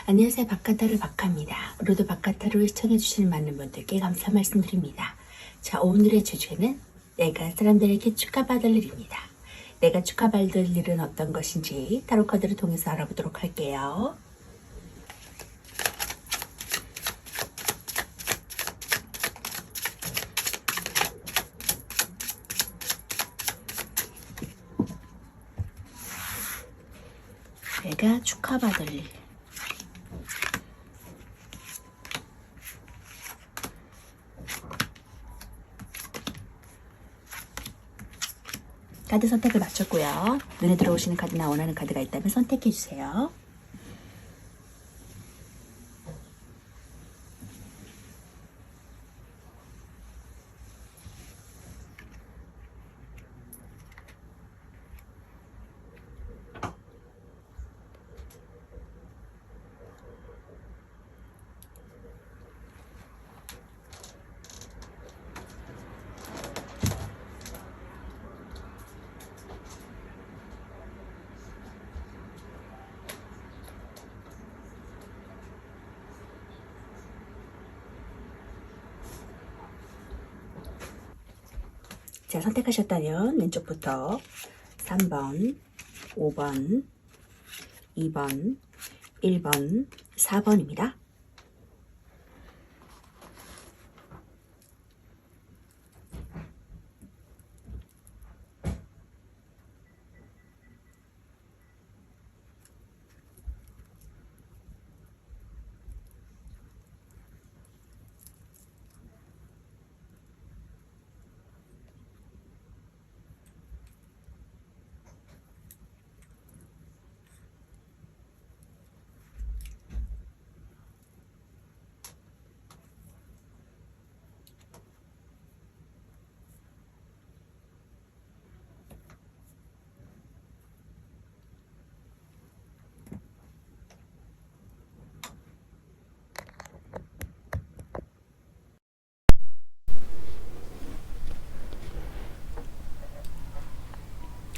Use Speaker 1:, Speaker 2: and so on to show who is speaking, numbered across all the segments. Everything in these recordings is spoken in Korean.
Speaker 1: 안녕하세요. 바카타르 바카입니다. 오늘도 바카타르를 시청해주시는 많은 분들께 감사 말씀드립니다. 자, 오늘의 주제는 내가 사람들에게 축하받을 일입니다. 내가 축하받을 일은 어떤 것인지 타로카드를 통해서 알아보도록 할게요. 내가 축하받을 일. 카드 선택을 마쳤고요. 눈에 들어오시는 카드나 원하는 카드가 있다면 선택해주세요. 자, 선택하셨다면 왼쪽부터 3번, 5번, 2번, 1번, 4번입니다.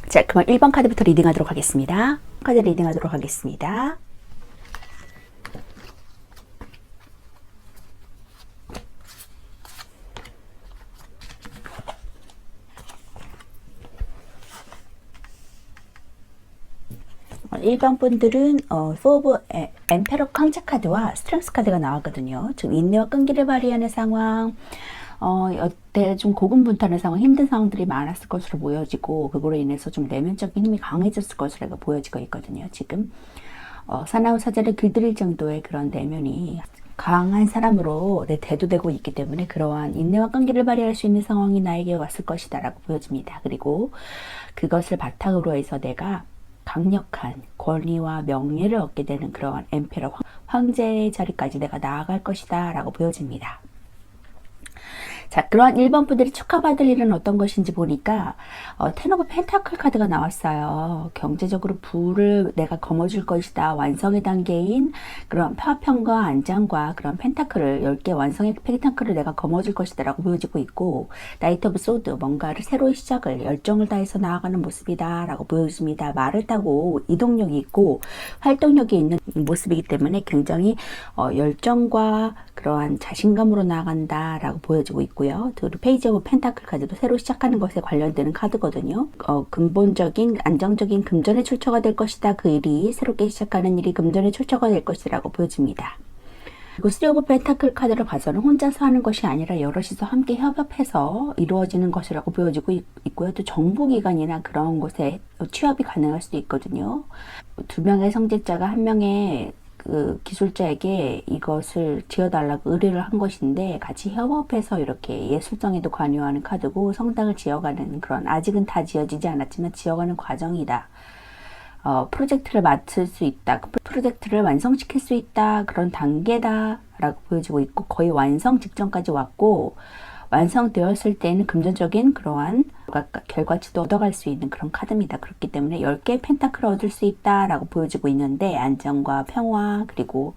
Speaker 1: 자, 그럼 1번 카드부터 리딩하도록 하겠습니다. 카드 리딩하도록 하겠습니다. 일번 분들은 포브 엠페러 황제 카드와 스트렝스 카드가 나왔거든요. 즉 인내와 끈기를 발휘하는 상황, 여태 좀 고군분투하는 상황, 힘든 상황들이 많았을 것으로 보여지고 그거로 인해서 좀 내면적인 힘이 강해졌을 것으로 보여지고 있거든요. 지금 사나운 사자를 길들일 정도의 그런 내면이 강한 사람으로 대두되고 있기 때문에 그러한 인내와 끈기를 발휘할 수 있는 상황이 나에게 왔을 것이다 라고 보여집니다. 그리고 그것을 바탕으로 해서 내가 강력한 권위와 명예를 얻게 되는 그러한 엠페러 황제의 자리까지 내가 나아갈 것이다 라고 보여집니다. 자, 그러한 1번 분들이 축하받을 일은 어떤 것인지 보니까 텐 오브 펜타클 카드가 나왔어요. 경제적으로 부를 내가 거머쥘 것이다. 완성의 단계인 그런 평화 안정과 그런 펜타클을 10개 완성의 펜타클을 내가 거머쥘 것이다 라고 보여지고 있고, 나이트 오브 소드, 뭔가를 새로운 시작을 열정을 다해서 나아가는 모습이다 라고 보여집니다. 말을 타고 이동력이 있고 활동력이 있는 모습이기 때문에 굉장히 열정과 그러한 자신감으로 나아간다 라고 보여지고 있고요. 그리고 페이지 오브 펜타클 카드도 새로 시작하는 것에 관련되는 카드거든요. 근본적인 안정적인 금전의 출처가 될 것이다. 그 일이 새롭게 시작하는 일이 금전의 출처가 될 것이라고 보여집니다. 그리고 쓰리 오브 펜타클 카드를 봐서는 혼자서 하는 것이 아니라 여럿이서 함께 협업해서 이루어지는 것이라고 보여지고 있고요. 또 정보기관이나 그런 곳에 취업이 가능할 수도 있거든요. 두 명의 성직자가 한 명의 그 기술자에게 이것을 지어달라고 의뢰를 한 것인데 같이 협업해서 이렇게 예술성에도 관여하는 카드고, 성당을 지어가는 그런, 아직은 다 지어지지 않았지만 지어가는 과정이다. 프로젝트를 맡을 수 있다. 프로젝트를 완성시킬 수 있다. 그런 단계다 라고 보여지고 있고, 거의 완성 직전까지 왔고, 완성되었을 때는 금전적인 그러한 결과치도 얻어갈 수 있는 그런 카드입니다. 그렇기 때문에 10개의 펜타클을 얻을 수 있다 라고 보여지고 있는데, 안정과 평화, 그리고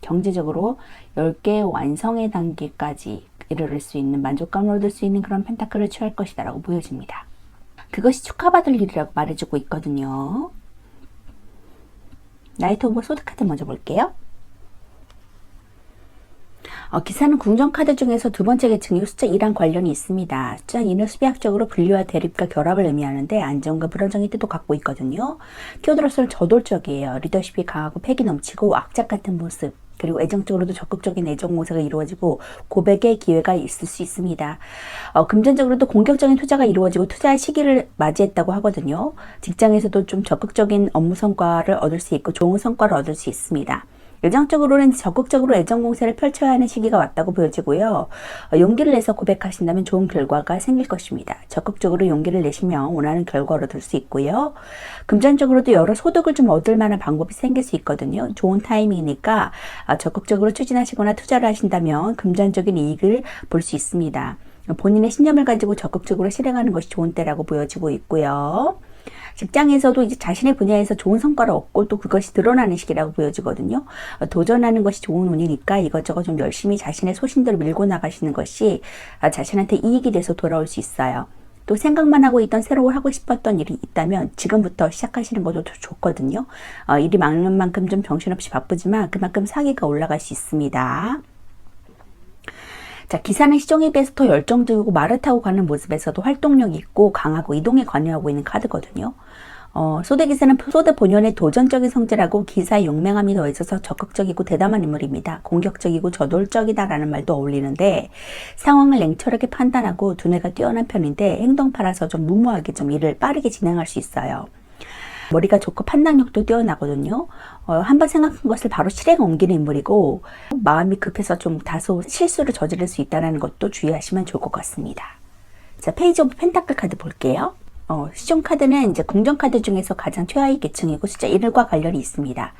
Speaker 1: 경제적으로 10개의 완성의 단계까지 이르를 수 있는, 만족감을 얻을 수 있는 그런 펜타클을 취할 것이다 라고 보여집니다. 그것이 축하받을 일이라고 말해주고 있거든요. 나이트 오브 소드 카드 먼저 볼게요. 기사는 궁정카드 중에서 두 번째 계층이고 숫자 2랑 관련이 있습니다. 숫자 2는 수비학적으로 분리와 대립과 결합을 의미하는데 안정과 불안정의 뜻도 갖고 있거든요. 키워드로서는 저돌적이에요. 리더십이 강하고 패기 넘치고 악착 같은 모습, 그리고 애정적으로도 적극적인 애정 공세가 이루어지고 고백의 기회가 있을 수 있습니다. 금전적으로도 공격적인 투자가 이루어지고 투자의 시기를 맞이했다고 하거든요. 직장에서도 좀 적극적인 업무 성과를 얻을 수 있고 좋은 성과를 얻을 수 있습니다. 예정적으로는 적극적으로 애정 공세를 펼쳐야 하는 시기가 왔다고 보여지고요. 용기를 내서 고백하신다면 좋은 결과가 생길 것입니다. 적극적으로 용기를 내시면 원하는 결과를 얻을 수 있고요. 금전적으로도 여러 소득을 좀 얻을 만한 방법이 생길 수 있거든요. 좋은 타이밍이니까 적극적으로 추진하시거나 투자를 하신다면 금전적인 이익을 볼 수 있습니다. 본인의 신념을 가지고 적극적으로 실행하는 것이 좋은 때라고 보여지고 있고요. 직장에서도 이제 자신의 분야에서 좋은 성과를 얻고 또 그것이 드러나는 시기라고 보여지거든요. 도전하는 것이 좋은 운이니까 이것저것 좀 열심히 자신의 소신대로 밀고 나가시는 것이 자신한테 이익이 돼서 돌아올 수 있어요. 또 생각만 하고 있던 새로 하고 싶었던 일이 있다면 지금부터 시작하시는 것도 좋거든요. 일이 많은 만큼 좀 정신없이 바쁘지만 그만큼 사기가 올라갈 수 있습니다. 자, 기사는 시종에 비해서 더 열정적이고 말을 타고 가는 모습에서도 활동력이 있고 강하고 이동에 관여하고 있는 카드거든요. 소대 기사는 소대 본연의 도전적인 성질하고 기사의 용맹함이 더해져서 적극적이고 대담한 인물입니다. 공격적이고 저돌적이다라는 말도 어울리는데 상황을 냉철하게 판단하고 두뇌가 뛰어난 편인데 행동파라서 좀 무모하게 좀 일을 빠르게 진행할 수 있어요. 머리가 좋고 판단력도 뛰어나거든요. 한번 생각한 것을 바로 실행에 옮기는 인물이고 마음이 급해서 좀 다소 실수를 저지를 수 있다는 것도 주의하시면 좋을 것 같습니다. 자, 페이지 오브 펜타클 카드 볼게요. 시종 카드는 이제 궁정 카드 중에서 가장 최하위 계층이고 숫자 1과 관련이 있습니다.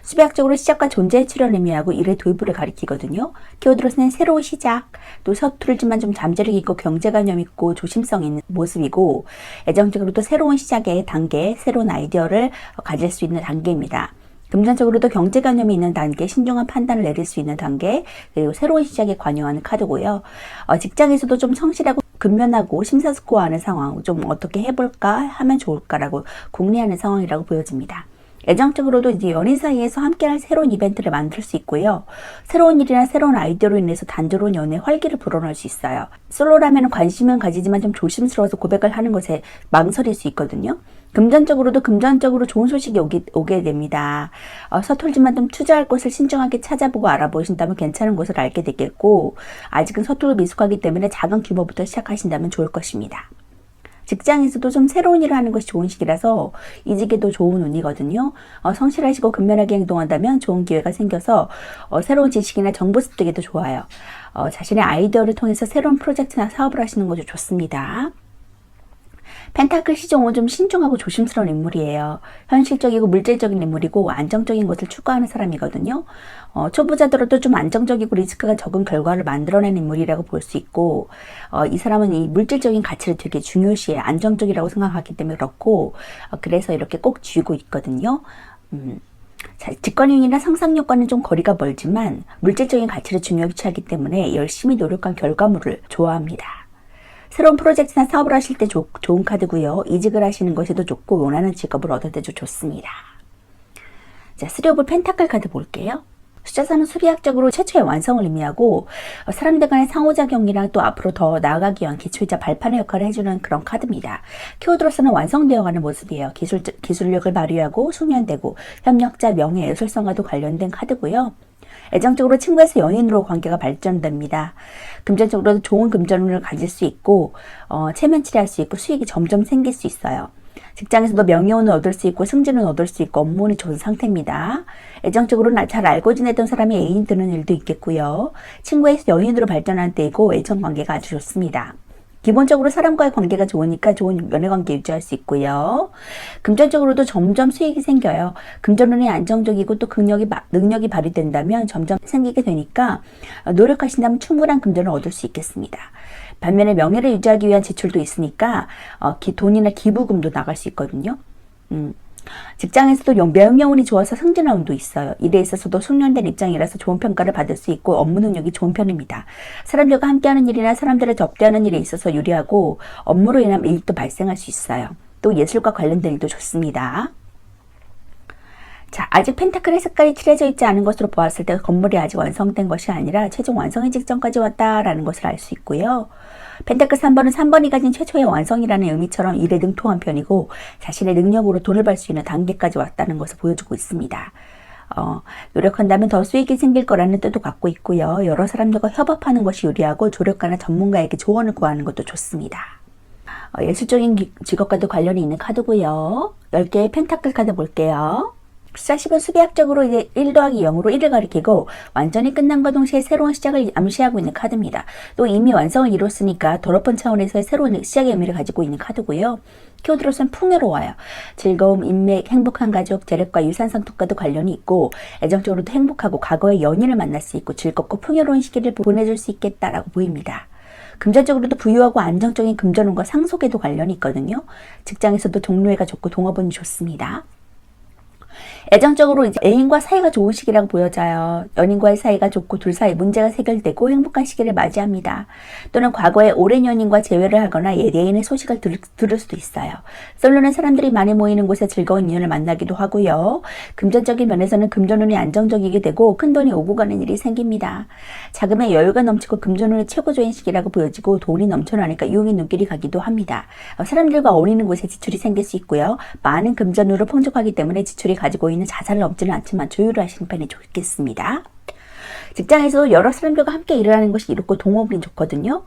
Speaker 1: 수비학적으로 시작과 존재의 출현을 의미하고 일의 도입부를 가리키거든요. 키워드로서는 새로운 시작, 또 서투르지만 좀 잠재력 있고 경제관념 있고 조심성 있는 모습이고 애정적으로도 새로운 시작의 단계, 새로운 아이디어를 가질 수 있는 단계입니다. 금전적으로도 경제관념이 있는 단계, 신중한 판단을 내릴 수 있는 단계, 그리고 새로운 시작에 관여하는 카드고요. 직장에서도 좀 성실하고 근면하고 심사숙고하는 상황, 좀 어떻게 해볼까 하면 좋을까라고 궁리하는 상황이라고 보여집니다. 애정적으로도 이제 연인 사이에서 함께할 새로운 이벤트를 만들 수 있고요. 새로운 일이나 새로운 아이디어로 인해서 단조로운 연애에 활기를 불어넣을 수 있어요. 솔로라면 관심은 가지지만 좀 조심스러워서 고백을 하는 것에 망설일 수 있거든요. 금전적으로 좋은 소식이 오게 됩니다. 서툴지만 좀 투자할 곳을 신중하게 찾아보고 알아보신다면 괜찮은 곳을 알게 되겠고 아직은 서툴고 미숙하기 때문에 작은 규모부터 시작하신다면 좋을 것입니다. 직장에서도 좀 새로운 일을 하는 것이 좋은 시기라서 이직에도 좋은 운이거든요. 성실하시고 근면하게 행동한다면 좋은 기회가 생겨서 새로운 지식이나 정보 습득에도 좋아요. 자신의 아이디어를 통해서 새로운 프로젝트나 사업을 하시는 것도 좋습니다. 펜타클 시종은 좀 신중하고 조심스러운 인물이에요. 현실적이고 물질적인 인물이고 안정적인 것을 추구하는 사람이거든요. 초보자들도 좀 안정적이고 리스크가 적은 결과를 만들어낸 인물이라고 볼 수 있고 이 사람은 이 물질적인 가치를 되게 중요시해 안정적이라고 생각하기 때문에 그렇고 그래서 이렇게 꼭 쥐고 있거든요. 직관력이나 상상력과는 좀 거리가 멀지만 물질적인 가치를 중요시하기 때문에 열심히 노력한 결과물을 좋아합니다. 새로운 프로젝트나 사업을 하실 때 좋은 카드고요. 이직을 하시는 것에도 좋고 원하는 직업을 얻을 때도 좋습니다. 자, 3 오브 펜타클 카드 볼게요. 숫자사는 수리학적으로 최초의 완성을 의미하고 사람들 간의 상호작용이랑 또 앞으로 더 나아가기 위한 기초이자 발판의 역할을 해주는 그런 카드입니다. 키워드로서는 완성되어가는 모습이에요. 기술력을 발휘하고 숙련되고 협력자, 명예, 예술성과도 관련된 카드고요. 애정적으로 친구에서 연인으로 관계가 발전됩니다. 금전적으로도 좋은 금전운을 가질 수 있고 체면치레 할 수 있고 수익이 점점 생길 수 있어요. 직장에서도 명예운을 얻을 수 있고 승진을 얻을 수 있고 업무운이 좋은 상태입니다. 애정적으로 잘 알고 지내던 사람이 애인이 드는 일도 있겠고요. 친구에서 연인으로 발전하는 때이고 애정관계가 아주 좋습니다. 기본적으로 사람과의 관계가 좋으니까 좋은 연애관계 유지할 수 있고요. 금전적으로도 점점 수익이 생겨요. 금전운이 안정적이고 또 능력이 발휘된다면 점점 생기게 되니까 노력하신다면 충분한 금전을 얻을 수 있겠습니다. 반면에 명예를 유지하기 위한 지출도 있으니까 돈이나 기부금도 나갈 수 있거든요. 직장에서도 명예운이 좋아서 승진할 운도 있어요. 일에 있어서도 숙련된 입장이라서 좋은 평가를 받을 수 있고 업무 능력이 좋은 편입니다. 사람들과 함께하는 일이나 사람들을 접대하는 일에 있어서 유리하고 업무로 인한 이익도 발생할 수 있어요. 또 예술과 관련된 일도 좋습니다. 자, 아직 펜타클의 색깔이 칠해져 있지 않은 것으로 보았을 때 건물이 아직 완성된 것이 아니라 최종 완성의 직전까지 왔다라는 것을 알 수 있고요. 펜타클 3번은 3번이 가진 최초의 완성이라는 의미처럼 일에 능통한 편이고 자신의 능력으로 돈을 벌 수 있는 단계까지 왔다는 것을 보여주고 있습니다. 노력한다면 더 수익이 생길 거라는 뜻도 갖고 있고요. 여러 사람들과 협업하는 것이 유리하고 조력가나 전문가에게 조언을 구하는 것도 좋습니다. 예술적인 직업과도 관련이 있는 카드고요. 10개의 펜타클 카드 볼게요. 40은 수비학적으로 이제 1 더하기 0으로 1을 가리키고 완전히 끝난과 동시에 새로운 시작을 암시하고 있는 카드입니다. 또 이미 완성을 이뤘으니까 더 높은 차원에서의 새로운 시작의 의미를 가지고 있는 카드고요. 키워드로서는 풍요로워요. 즐거움, 인맥, 행복한 가족, 재력과 유산 상속과도 관련이 있고 애정적으로도 행복하고 과거의 연인을 만날 수 있고 즐겁고 풍요로운 시기를 보내줄 수 있겠다라고 보입니다. 금전적으로도 부유하고 안정적인 금전운과 상속에도 관련이 있거든요. 직장에서도 동료애가 좋고 동업운이 좋습니다. 애정적으로 이제 애인과 사이가 좋은 시기라고 보여져요. 연인과의 사이가 좋고 둘 사이 문제가 해결되고 행복한 시기를 맞이합니다. 또는 과거에 오랜 연인과 재회를 하거나 예대인의 소식을 들을 수도 있어요. 솔로는 사람들이 많이 모이는 곳에 즐거운 인연을 만나기도 하고요. 금전적인 면에서는 금전운이 안정적이게 되고 큰돈이 오고 가는 일이 생깁니다. 자금에 여유가 넘치고 금전운이 최고조인 시기라고 보여지고 돈이 넘쳐나니까 유흥의 눈길이 가기도 합니다. 사람들과 어울리는 곳에 지출이 생길 수 있고요. 많은 금전으로 풍족하기 때문에 지출이 가지고 있는 자산은 없지는 않지만 조율을 하시는 편이 좋겠습니다. 직장에서 여러 사람들과 함께 일을 하는 것이 이롭고 동업운이 좋거든요.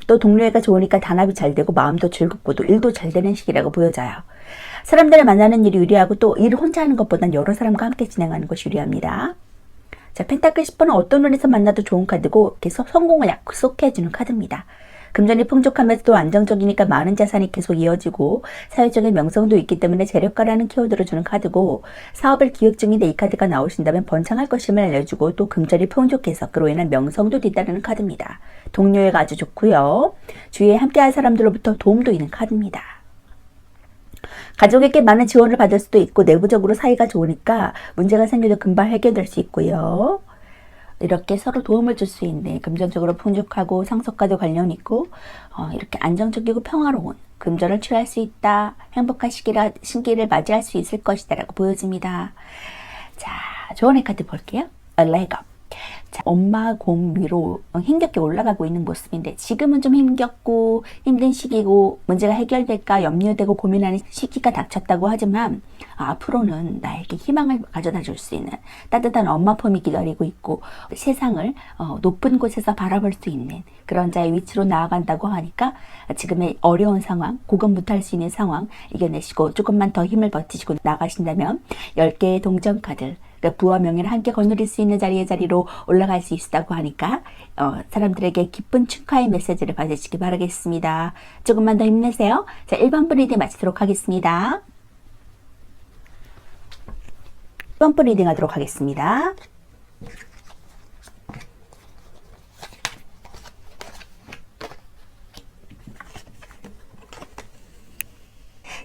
Speaker 1: 또 동료애가 좋으니까 단합이 잘 되고 마음도 즐겁고 또 일도 잘 되는 시기라고 보여져요. 사람들을 만나는 일이 유리하고 또 일을 혼자 하는 것보단 여러 사람과 함께 진행하는 것이 유리합니다. 자, 펜타클 10번은 어떤 눈에서 만나도 좋은 카드고 계속 성공을 약속해주는 카드입니다. 금전이 풍족하면서도 안정적이니까 많은 자산이 계속 이어지고 사회적인 명성도 있기 때문에 재력가라는 키워드를 주는 카드고 사업을 기획 중인데 이 카드가 나오신다면 번창할 것임을 알려주고 또 금전이 풍족해서 그로 인한 명성도 뒤따르는 카드입니다. 동료애가 아주 좋고요. 주위에 함께할 사람들로부터 도움도 있는 카드입니다. 가족에게 많은 지원을 받을 수도 있고 내부적으로 사이가 좋으니까 문제가 생겨도 금방 해결될 수 있고요. 이렇게 서로 도움을 줄 수 있는 금전적으로 풍족하고 상속과도 관련이 있고 이렇게 안정적이고 평화로운 금전을 취할 수 있다. 행복한 시기를 맞이할 수 있을 것이다 라고 보여집니다. 자, 조언의 카드 볼게요. A leg up. 자, 엄마 곰 위로 힘겹게 올라가고 있는 모습인데 지금은 좀 힘겹고 힘든 시기고 문제가 해결될까 염려되고 고민하는 시기가 닥쳤다고 하지만 앞으로는 나에게 희망을 가져다 줄 수 있는 따뜻한 엄마 폼이 기다리고 있고 세상을 높은 곳에서 바라볼 수 있는 그런 자의 위치로 나아간다고 하니까 지금의 어려운 상황, 고군분투할 수 있는 상황 이겨내시고 조금만 더 힘을 버티시고 나가신다면 10개의 동전카드 부와 명예를 함께 거느릴 수 있는 자리로 올라갈 수 있다고 하니까 사람들에게 기쁜 축하의 메시지를 받으시기 바라겠습니다. 조금만 더 힘내세요. 자, 1번 리딩 마치도록 하겠습니다. 1번 리딩 하도록 하겠습니다.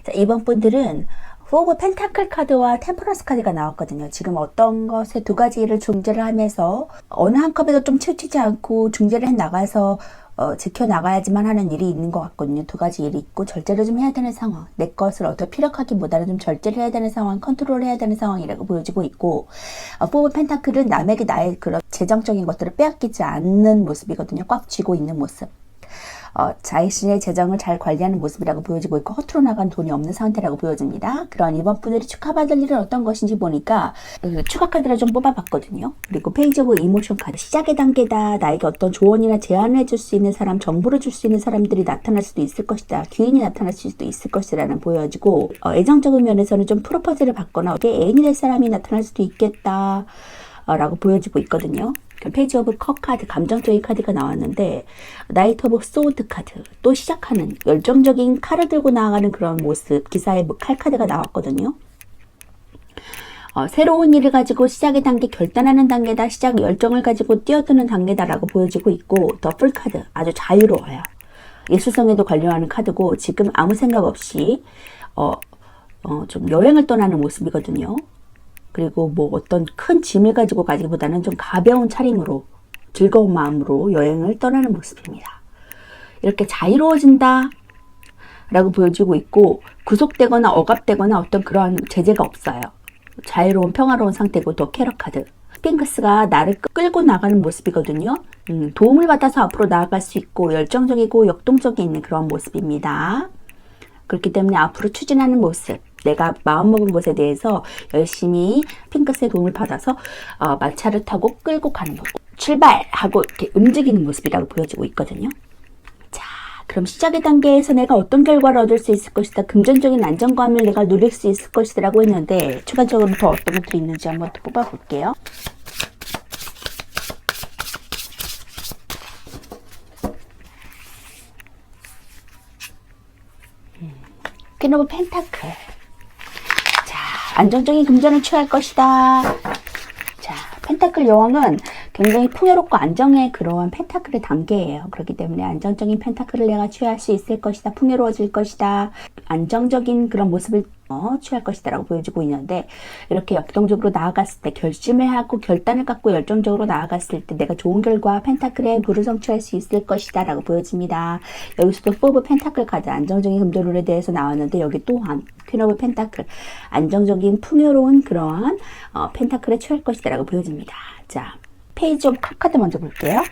Speaker 1: 자, 이번 분들은 포그 펜타클 카드와 템퍼런스 카드가 나왔거든요. 지금 어떤 것에 두 가지 일을 중재를 하면서 어느 한 컵에도 좀 치우치지 않고 중재를 해 나가서 지켜나가야지만 하는 일이 있는 것 같거든요. 두 가지 일이 있고 절제를 좀 해야 되는 상황. 내 것을 어떻게 피력하기보다는 좀 절제를 해야 되는 상황, 컨트롤 해야 되는 상황이라고 보여지고 있고 포그 펜타클은 남에게 나의 그런 재정적인 것들을 빼앗기지 않는 모습이거든요. 꽉 쥐고 있는 모습. 자신의 재정을 잘 관리하는 모습이라고 보여지고 있고 허투루 나간 돈이 없는 상태라고 보여집니다. 그런 이번 분들이 축하받을 일은 어떤 것인지 보니까 추가 카드를 좀 뽑아봤거든요. 그리고 페이지 오브 이모션 카드 시작의 단계다. 나에게 어떤 조언이나 제안을 해줄 수 있는 사람, 정보를 줄 수 있는 사람들이 나타날 수도 있을 것이다. 귀인이 나타날 수도 있을 것이라는 보여지고 애정적인 면에서는 좀 프로포즈를 받거나 애인이 될 사람이 나타날 수도 있겠다 라고 보여지고 있거든요. 페이지 오브 컵 카드, 감정적인 카드가 나왔는데 나이트 오브 소드 카드, 또 시작하는 열정적인 칼을 들고 나아가는 그런 모습, 기사에 칼 카드가 나왔거든요. 새로운 일을 가지고 시작의 단계, 결단하는 단계다, 시작 열정을 가지고 뛰어드는 단계다라고 보여지고 있고 더블 카드, 아주 자유로워요. 예술성에도 관련하는 카드고 지금 아무 생각 없이 좀 여행을 떠나는 모습이거든요. 그리고 뭐 어떤 큰 짐을 가지고 가기보다는 좀 가벼운 차림으로 즐거운 마음으로 여행을 떠나는 모습입니다. 이렇게 자유로워진다 라고 보여지고 있고 구속되거나 억압되거나 어떤 그러한 제재가 없어요. 자유로운 평화로운 상태고 또 캐럿 카드. 스핑크스가 나를 끌고 나가는 모습이거든요. 도움을 받아서 앞으로 나아갈 수 있고 열정적이고 역동적인 그런 모습입니다. 그렇기 때문에 앞으로 추진하는 모습, 내가 마음먹은 것에 대해서 열심히 핑크스의 도움을 받아서 마차를 타고 끌고 가는 모습, 출발하고 이렇게 움직이는 모습이라고 보여지고 있거든요. 자, 그럼 시작의 단계에서 내가 어떤 결과를 얻을 수 있을 것이다, 금전적인 안정감을 내가 누릴 수 있을 것이다 라고 했는데 추가적으로 더 어떤 것들이 있는지 한번 더 뽑아볼게요. 퀸 오브 펜타클. 자, 안정적인 금전을 취할 것이다. 자, 펜타클 여왕은 굉장히 풍요롭고 안정의 그러한 펜타클의 단계예요. 그렇기 때문에 안정적인 펜타클을 내가 취할 수 있을 것이다. 풍요로워질 것이다. 안정적인 그런 모습을 취할 것이다 라고 보여지고 있는데, 이렇게 역동적으로 나아갔을 때, 결심을 하고 결단을 갖고 열정적으로 나아갔을 때 내가 좋은 결과 펜타클의 부를 성취할 수 있을 것이다 라고 보여집니다. 여기서도 4 오브 펜타클 카드, 안정적인 금전운에 대해서 나왔는데 여기 또한 퀸 오브 펜타클, 안정적인 풍요로운 그러한 펜타클에 취할 것이다 라고 보여집니다. 자, 페이지 오브 컵 카드 먼저 볼게요.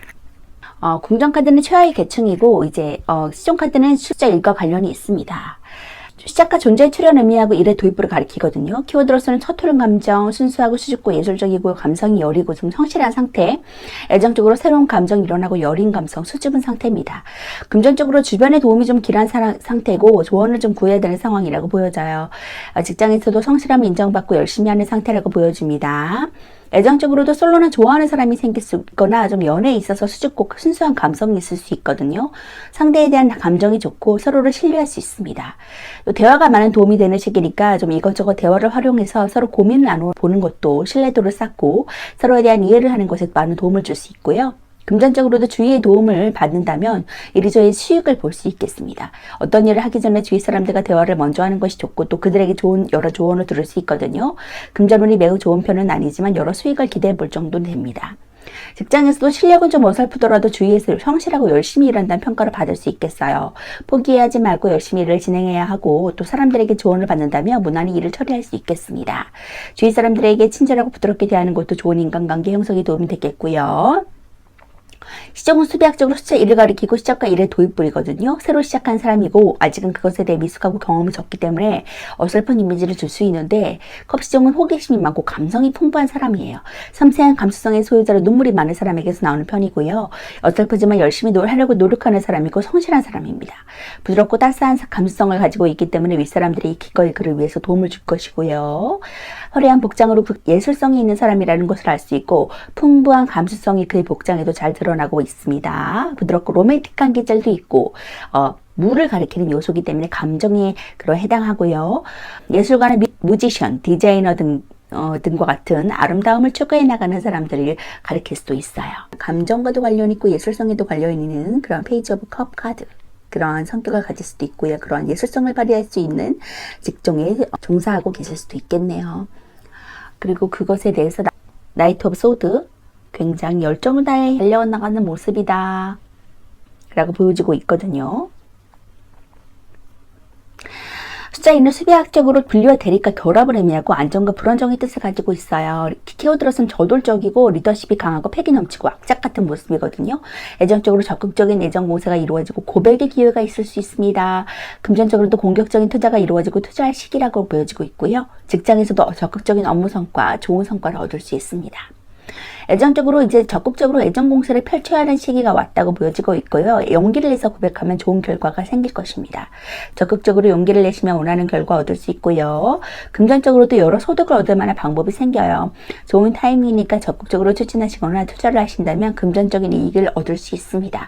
Speaker 1: 궁전 카드는 최하위 계층이고, 이제 시종 카드는 숫자 1과 관련이 있습니다. 시작과 존재의 출현 의미하고 일의 도입부를 가리키거든요. 키워드로서는 서투른 감정, 순수하고 수줍고 예술적이고 감성이 여리고 좀 성실한 상태, 애정적으로 새로운 감정이 일어나고 여린 감성, 수줍은 상태입니다. 금전적으로 주변의 도움이 좀 길한 상태고 조언을 좀 구해야 되는 상황이라고 보여져요. 직장에서도 성실함을 인정받고 열심히 하는 상태라고 보여집니다. 애정적으로도 솔로나 좋아하는 사람이 생길 수 있거나 좀 연애에 있어서 수줍고 순수한 감성이 있을 수 있거든요. 상대에 대한 감정이 좋고 서로를 신뢰할 수 있습니다. 또 대화가 많은 도움이 되는 시기니까 좀 이것저것 대화를 활용해서 서로 고민을 나눠보는 것도 신뢰도를 쌓고 서로에 대한 이해를 하는 것에 많은 도움을 줄 수 있고요. 금전적으로도 주위의 도움을 받는다면 이리저리 수익을 볼 수 있겠습니다. 어떤 일을 하기 전에 주위 사람들과 대화를 먼저 하는 것이 좋고 또 그들에게 여러 조언을 들을 수 있거든요. 금전운이 매우 좋은 편은 아니지만 여러 수익을 기대해 볼 정도는 됩니다. 직장에서도 실력은 좀 어설프더라도 주위에서 성실하고 열심히 일한다는 평가를 받을 수 있겠어요. 포기하지 말고 열심히 일을 진행해야 하고 또 사람들에게 조언을 받는다면 무난히 일을 처리할 수 있겠습니다. 주위 사람들에게 친절하고 부드럽게 대하는 것도 좋은 인간관계 형성에 도움이 되겠고요. 시점은 수비학적으로 숫자 1을 가리키고 시작과 1의 도입부이거든요. 새로 시작한 사람이고 아직은 그것에 대해 미숙하고 경험이 적기 때문에 어설픈 이미지를 줄 수 있는데, 컵 시점은 호기심이 많고 감성이 풍부한 사람이에요. 섬세한 감수성의 소유자로 눈물이 많은 사람에게서 나오는 편이고요. 어설프지만 열심히 하려고 노력하는 사람이고 성실한 사람입니다. 부드럽고 따스한 감수성을 가지고 있기 때문에 윗사람들이 기꺼이 그를 위해서 도움을 줄 것이고요. 화려한 복장으로 예술성이 있는 사람이라는 것을 알 수 있고 풍부한 감수성이 그의 복장에도 잘 드러나고 있습니다. 부드럽고 로맨틱한 계절도 있고 물을 가리키는 요소이기 때문에 감정에 해당하고요. 예술가나 뮤지션, 디자이너 등과 같은 아름다움을 추구해 나가는 사람들을 가리킬 수도 있어요. 감정과도 관련 있고 예술성에도 관련 있는 그런 페이지 오브 컵 카드, 그런 성격을 가질 수도 있고요. 그런 예술성을 발휘할 수 있는 직종에 종사하고 계실 수도 있겠네요. 그리고 그것에 대해서 나이트 오브 소드, 굉장히 열정을 다해 달려나가는 모습이다 라고 보여지고 있거든요. 숫자 2는 수비학적으로 분리와 대립과 결합을 의미하고 안정과 불안정의 뜻을 가지고 있어요. 키워드로서는 저돌적이고 리더십이 강하고 패기 넘치고 악착 같은 모습이거든요. 애정적으로 적극적인 애정 공세가 이루어지고 고백의 기회가 있을 수 있습니다. 금전적으로도 공격적인 투자가 이루어지고 투자할 시기라고 보여지고 있고요. 직장에서도 적극적인 업무 성과, 좋은 성과를 얻을 수 있습니다. 애정적으로 이제 적극적으로 애정 공세를 펼쳐야 하는 시기가 왔다고 보여지고 있고요. 용기를 내서 고백하면 좋은 결과가 생길 것입니다. 적극적으로 용기를 내시면 원하는 결과 얻을 수 있고요. 금전적으로도 여러 소득을 얻을 만한 방법이 생겨요. 좋은 타이밍이니까 적극적으로 추진하시거나 투자를 하신다면 금전적인 이익을 얻을 수 있습니다.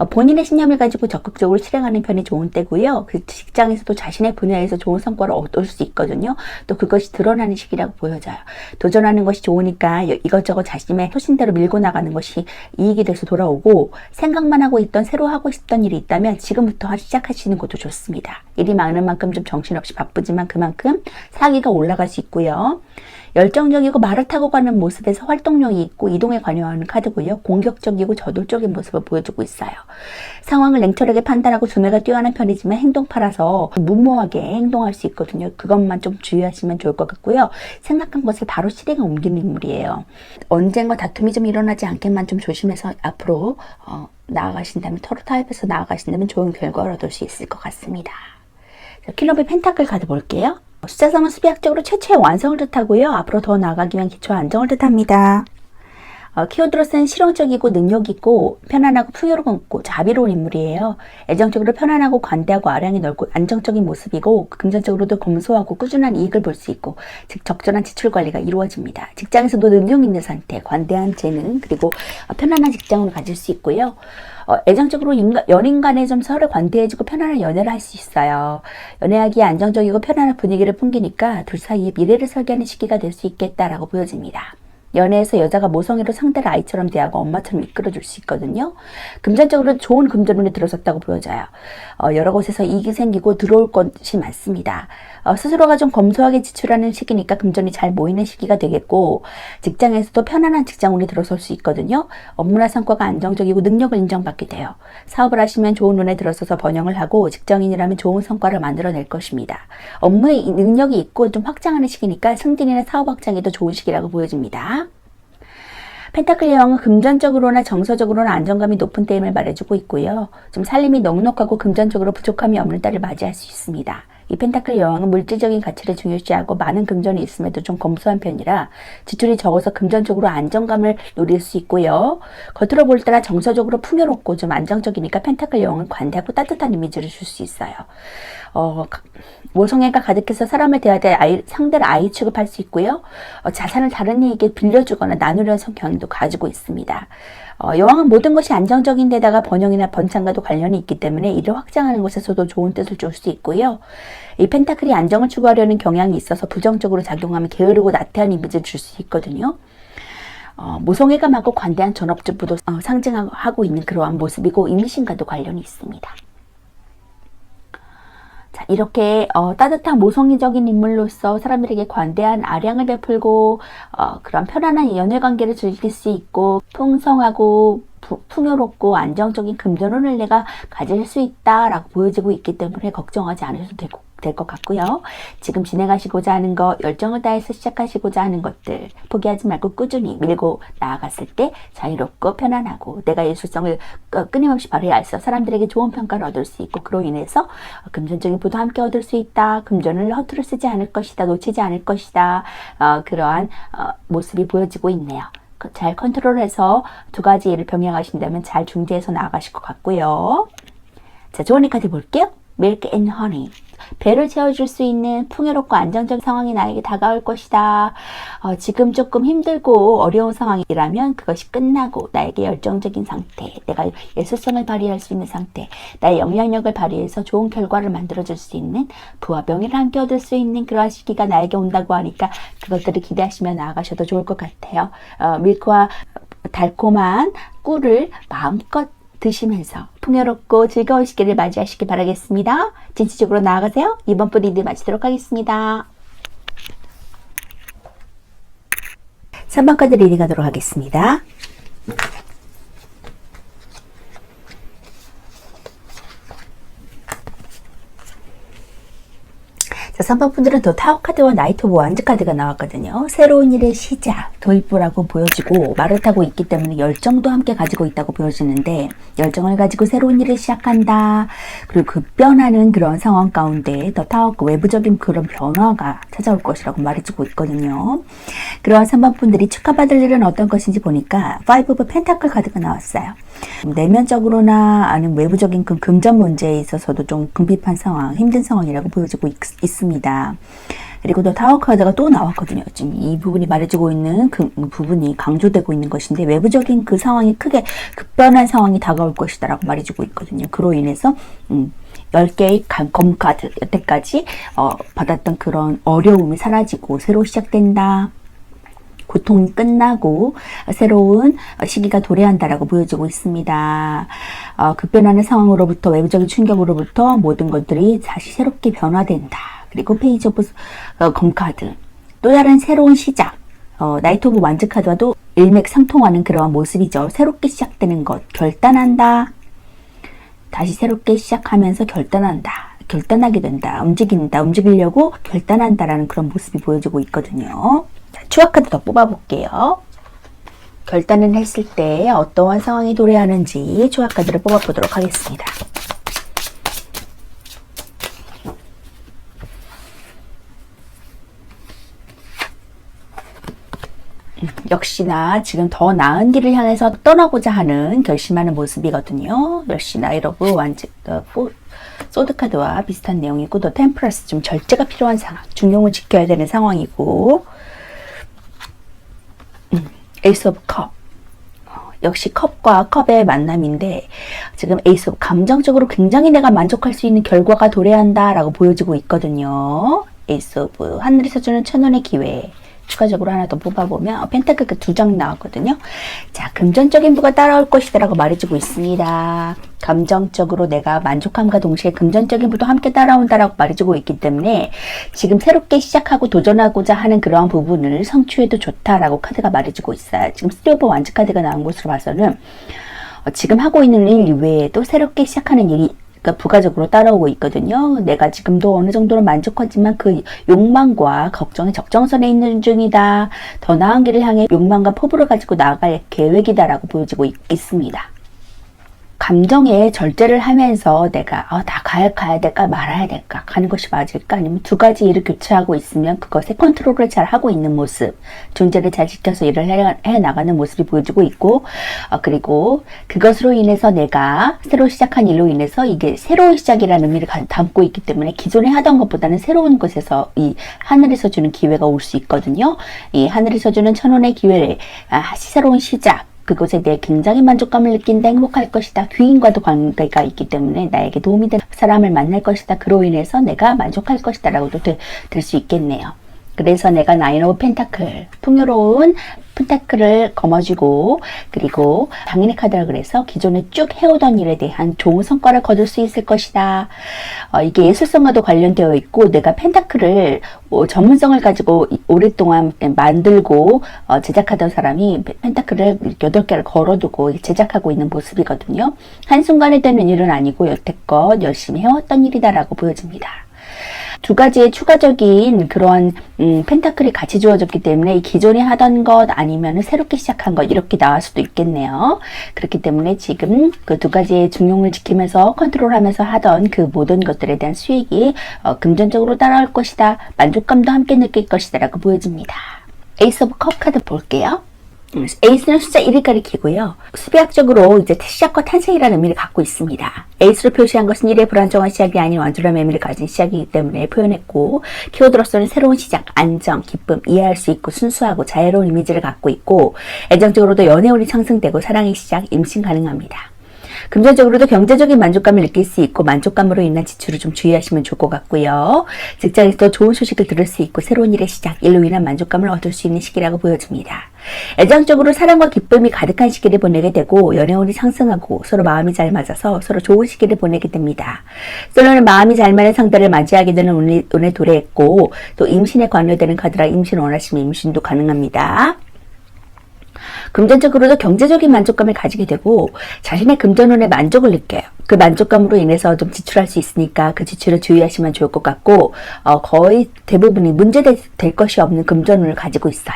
Speaker 1: 본인의 신념을 가지고 적극적으로 실행하는 편이 좋은 때고요. 그 직장에서도 자신의 분야에서 좋은 성과를 얻을 수 있거든요. 또 그것이 드러나는 시기라고 보여져요. 도전하는 것이 좋으니까 이것저것 자신의 소신대로 밀고 나가는 것이 이익이 돼서 돌아오고, 생각만 하고 있던 새로 하고 싶던 일이 있다면 지금부터 시작하시는 것도 좋습니다. 일이 많은 만큼 좀 정신없이 바쁘지만 그만큼 사기가 올라갈 수 있고요. 열정적이고 말을 타고 가는 모습에서 활동력이 있고 이동에 관여하는 카드고요. 공격적이고 저돌적인 모습을 보여주고 있어요. 상황을 냉철하게 판단하고 두뇌가 뛰어난 편이지만 행동파라서 무모하게 행동할 수 있거든요. 그것만 좀 주의하시면 좋을 것 같고요. 생각한 것을 바로 실행에 옮기는 인물이에요. 언젠가 다툼이 좀 일어나지 않게만 좀 조심해서 앞으로 나아가신다면, 토로 타입에서 나아가신다면 좋은 결과를 얻을 수 있을 것 같습니다. 킬러비 펜타클 카드 볼게요. 숫자 3은 수비학적으로 최초의 완성을 뜻하고요. 앞으로 더 나아가기 위한 기초 안정을 뜻합니다. 키워드로서는 실용적이고 능력있고 편안하고 풍요롭고 자비로운 인물이에요. 애정적으로 편안하고 관대하고 아량이 넓고 안정적인 모습이고 금전적으로도 검소하고 꾸준한 이익을 볼 수 있고 즉 적절한 지출 관리가 이루어집니다. 직장에서도 능력 있는 상태, 관대한 재능, 그리고 편안한 직장을 가질 수 있고요. 애정적으로 연인 간에 좀 서로 관대해지고 편안한 연애를 할 수 있어요. 연애하기에 안정적이고 편안한 분위기를 풍기니까 둘 사이에 미래를 설계하는 시기가 될 수 있겠다라고 보여집니다. 연애에서 여자가 모성애로 상대를 아이처럼 대하고 엄마처럼 이끌어줄 수 있거든요. 금전적으로 좋은 금전운이 들어섰다고 보여져요. 여러 곳에서 이익이 생기고 들어올 것이 많습니다. 스스로가 좀 검소하게 지출하는 시기니까 금전이 잘 모이는 시기가 되겠고 직장에서도 편안한 직장운이 들어설 수 있거든요. 업무나 성과가 안정적이고 능력을 인정받게 돼요. 사업을 하시면 좋은 운에 들어서서 번영을 하고 직장인이라면 좋은 성과를 만들어낼 것입니다. 업무에 능력이 있고 좀 확장하는 시기니까 승진이나 사업 확장에도 좋은 시기라고 보여집니다. 펜타클 여왕은 금전적으로나 정서적으로나 안정감이 높은 때임을 말해주고 있고요. 좀 살림이 넉넉하고 금전적으로 부족함이 없는 딸을 맞이할 수 있습니다. 이 펜타클 여왕은 물질적인 가치를 중요시하고 많은 금전이 있음에도 좀 검소한 편이라 지출이 적어서 금전적으로 안정감을 누릴 수 있고요. 겉으로 볼 때나 정서적으로 풍요롭고 좀 안정적이니까 펜타클 여왕은 관대하고 따뜻한 이미지를 줄 수 있어요. 모성애가 가득해서 사람을 대할 때 상대를 아이 취급할 수 있고요. 자산을 다른 이에게 빌려주거나 나누려는 성향도 가지고 있습니다. 여왕은 모든 것이 안정적인 데다가 번영이나 번창과도 관련이 있기 때문에 이를 확장하는 것에서도 좋은 뜻을 줄 수 있고요. 이 펜타클이 안정을 추구하려는 경향이 있어서 부정적으로 작용하면 게으르고 나태한 이미지를 줄 수 있거든요. 모성애가 많고 관대한 전업주부도 상징하고 있는 그러한 모습이고 임신과도 관련이 있습니다. 자, 이렇게 따뜻한 모성애적인 인물로서 사람들에게 관대한 아량을 베풀고 그런 편안한 연애관계를 즐길 수 있고 풍성하고 풍요롭고 안정적인 금전운을 내가 가질 수 있다라고 보여지고 있기 때문에 걱정하지 않으셔도 될 것 같고요. 지금 진행하시고자 하는 것, 열정을 다해서 시작하시고자 하는 것들 포기하지 말고 꾸준히 밀고 나아갔을 때 자유롭고 편안하고 내가 예술성을 끊임없이 발휘해서 사람들에게 좋은 평가를 얻을 수 있고 그로 인해서 금전적인 부도 함께 얻을 수 있다. 금전을 허투루 쓰지 않을 것이다. 놓치지 않을 것이다. 그러한 모습이 보여지고 있네요. 잘 컨트롤해서 두 가지 일을 병행하신다면 잘 중재해서 나아가실 것 같고요. 자, 좋은 카드 볼게요. Milk and Honey. 배를 채워줄 수 있는 풍요롭고 안정적인 상황이 나에게 다가올 것이다. 지금 조금 힘들고 어려운 상황이라면 그것이 끝나고 나에게 열정적인 상태, 내가 예술성을 발휘할 수 있는 상태, 나의 영향력을 발휘해서 좋은 결과를 만들어줄 수 있는 부와 명예를 함께 얻을 수 있는 그러한 시기가 나에게 온다고 하니까 그것들을 기대하시며 나아가셔도 좋을 것 같아요. 밀크와 달콤한 꿀을 마음껏 드시면서 풍요롭고 즐거운 시기를 맞이하시길 바라겠습니다. 진취적으로 나아가세요. 이번 분 리드 마치도록 하겠습니다. 3번 카드 리딩 하도록 하겠습니다. 자, 3번 분들은 더 타워 카드와 나이트 오브 완즈 카드가 나왔거든요. 새로운 일의 시작, 도입부라고 보여지고 말을 타고 있기 때문에 열정도 함께 가지고 있다고 보여지는데 열정을 가지고 새로운 일을 시작한다. 그리고 급변하는 그런 상황 가운데 더 타워 외부적인 그런 변화가 찾아올 것이라고 말해주고 있거든요. 그러한 3번 분들이 축하받을 일은 어떤 것인지 보니까 5 오브 펜타클 카드가 나왔어요. 내면적으로나 아니면 외부적인 그 금전 문제에 있어서도 좀 궁핍한 상황, 힘든 상황이라고 보여지고 있습니다. 그리고 또 타워 카드가 또 나왔거든요. 지금 이 부분이 말해주고 있는 그 부분이 강조되고 있는 것인데 외부적인 그 상황이 크게 급변한 상황이 다가올 것이다 라고 말해주고 있거든요. 그로 인해서 10개의 검카드 여태까지 받았던 그런 어려움이 사라지고 새로 시작된다. 고통이 끝나고 새로운 시기가 도래한다라고 보여지고 있습니다. 급변하는 상황으로부터 외부적인 충격으로부터 모든 것들이 다시 새롭게 변화된다. 그리고 페이지 오브 검카드 또 다른 새로운 시작, 나이트 오브 완즈 카드와도 일맥상통하는 그러한 모습이죠. 새롭게 시작되는 것, 결단한다. 다시 새롭게 시작하면서 결단한다. 결단하게 된다. 움직인다. 움직이려고 결단한다라는 그런 모습이 보여지고 있거든요. 자, 추가 카드 더 뽑아볼게요. 결단을 했을 때 어떠한 상황이 도래하는지 추가 카드를 뽑아보도록 하겠습니다. 역시나 지금 더 나은 길을 향해서 떠나고자 하는 결심하는 모습이거든요. 역시나 여러분 완전 소드 카드와 비슷한 내용이고 또 템프러스 좀 절제가 필요한 상황, 중용을 지켜야 되는 상황이고 에이스 오브 컵 역시 컵과 컵의 만남인데 지금 에이스 오브 감정적으로 굉장히 내가 만족할 수 있는 결과가 도래한다 라고 보여지고 있거든요. 에이스 오브 하늘에서 주는 천원의 기회 추가적으로 하나 더 뽑아보면 펜타클 그 2장 나왔거든요. 자, 금전적인 부가 따라올 것이다 라고 말해주고 있습니다. 감정적으로 내가 만족함과 동시에 금전적인 부도 함께 따라온다라고 말해주고 있기 때문에 지금 새롭게 시작하고 도전하고자 하는 그러한 부분을 성취해도 좋다라고 카드가 말해주고 있어요. 지금 3 오브 완즈 카드가 나온 것으로 봐서는 지금 하고 있는 일 이외에도 새롭게 시작하는 일이 그러니까 부가적으로 따라오고 있거든요. 내가 지금도 어느 정도는 만족하지만 그 욕망과 걱정이 적정선에 있는 중이다. 더 나은 길을 향해 욕망과 포부를 가지고 나아갈 계획이다라고 보여지고 있습니다. 감정에 절제를 하면서 내가 나 가야 될까 말아야 될까 가는 것이 맞을까 아니면 두 가지 일을 교차하고 있으면 그것에 컨트롤을 잘 하고 있는 모습 존재를 잘 지켜서 일을 해 나가는 모습이 보여지고 있고 그리고 그것으로 인해서 내가 새로 시작한 일로 인해서 이게 새로운 시작이라는 의미를 담고 있기 때문에 기존에 하던 것보다는 새로운 곳에서 이 하늘에서 주는 기회가 올 수 있거든요. 이 하늘에서 주는 천원의 기회를 새로운 시작 그곳에 대해 굉장히 만족감을 느낀다. 행복할 것이다. 귀인과도 관계가 있기 때문에 나에게 도움이 되는 사람을 만날 것이다. 그로 인해서 내가 만족할 것이다 라고도 들 수 있겠네요. 그래서 내가 나인 오브 펜타클 풍요로운 펜타클을 거머쥐고 그리고 당연히 카드라 그래서 기존에 쭉 해오던 일에 대한 좋은 성과를 거둘 수 있을 것이다. 이게 예술성과도 관련되어 있고 내가 펜타클을 전문성을 가지고 오랫동안 만들고 제작하던 사람이 펜타클을 8개를 걸어두고 제작하고 있는 모습이거든요. 한순간에 되는 일은 아니고 여태껏 열심히 해왔던 일이다라고 보여집니다. 두 가지의 추가적인 그런 펜타클이 같이 주어졌기 때문에 기존에 하던 것 아니면 새롭게 시작한 것 이렇게 나올 수도 있겠네요. 그렇기 때문에 지금 그 두 가지의 중용을 지키면서 컨트롤하면서 하던 그 모든 것들에 대한 수익이 금전적으로 따라올 것이다. 만족감도 함께 느낄 것이다 라고 보여집니다. 에이스 오브 컵 카드 볼게요. 에이스는 숫자 1을 가리키고요. 수비학적으로 이제 시작과 탄생이라는 의미를 갖고 있습니다. 에이스로 표시한 것은 1의 불안정한 시작이 아닌 완전한 의미를 가진 시작이기 때문에 표현했고 키워드로서는 새로운 시작, 안정, 기쁨, 이해할 수 있고 순수하고 자유로운 이미지를 갖고 있고 애정적으로도 연애운이 상승되고 사랑의 시작, 임신 가능합니다. 금전적으로도 경제적인 만족감을 느낄 수 있고 만족감으로 인한 지출을 좀 주의하시면 좋을 것 같고요. 직장에서 좋은 소식을 들을 수 있고 새로운 일의 시작, 일로 인한 만족감을 얻을 수 있는 시기라고 보여집니다. 애정적으로 사랑과 기쁨이 가득한 시기를 보내게 되고 연애운이 상승하고 서로 마음이 잘 맞아서 서로 좋은 시기를 보내게 됩니다. 솔로는 마음이 잘 맞는 상대를 맞이하게 되는 운에 도래했고 또 임신에 관여되는 카드라 임신 원하시면 임신도 가능합니다. 금전적으로도 경제적인 만족감을 가지게 되고 자신의 금전운에 만족을 느껴요. 그 만족감으로 인해서 좀 지출할 수 있으니까 그 지출을 주의하시면 좋을 것 같고 거의 대부분이 문제될 것이 없는 금전운을 가지고 있어요.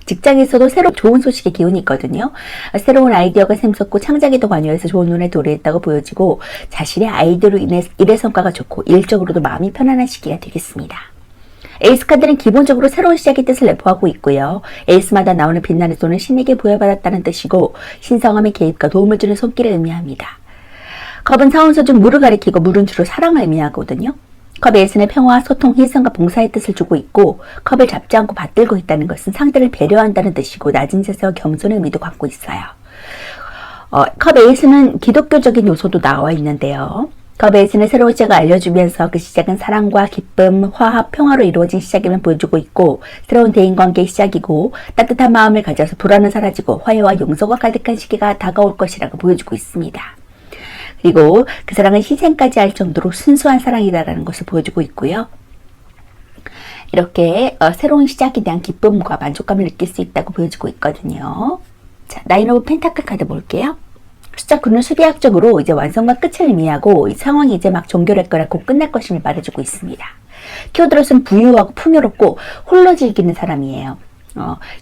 Speaker 1: 직장에서도 새로 좋은 소식의 기운이 있거든요. 새로운 아이디어가 샘솟고 창작에도 관여해서 좋은 눈에 도래했다고 보여지고 자신의 아이디어로 인해 일의 성과가 좋고 일적으로도 마음이 편안한 시기가 되겠습니다. 에이스 카드는 기본적으로 새로운 시작의 뜻을 내포하고 있고요. 에이스마다 나오는 빛나는 손은 신에게 부여받았다는 뜻이고 신성함의 개입과 도움을 주는 손길을 의미합니다. 컵은 사원소 중 물을 가리키고 물은 주로 사랑을 의미하거든요. 컵 에이스는 평화, 소통, 희생과 봉사의 뜻을 주고 있고 컵을 잡지 않고 받들고 있다는 것은 상대를 배려한다는 뜻이고 낮은 자세와 겸손의 의미도 갖고 있어요. 컵 에이스는 기독교적인 요소도 나와 있는데요. 컵 에이스는 새로운 시작을 알려주면서 그 시작은 사랑과 기쁨, 화합, 평화로 이루어진 시작임을 보여주고 있고 새로운 대인관계의 시작이고 따뜻한 마음을 가져서 불안은 사라지고 화해와 용서가 가득한 시기가 다가올 것이라고 보여주고 있습니다. 그리고 그 사랑은 희생까지 할 정도로 순수한 사랑이다라는 것을 보여주고 있고요. 이렇게 새로운 시작에 대한 기쁨과 만족감을 느낄 수 있다고 보여주고 있거든요. 자, 나인 오브 펜타클 카드 볼게요. 숫자 9는 수비학적으로 이제 완성과 끝을 의미하고 이 상황이 이제 막 종결할 거라 곧 끝날 것임을 말해주고 있습니다. 키워드로서는 부유하고 풍요롭고 홀로 즐기는 사람이에요.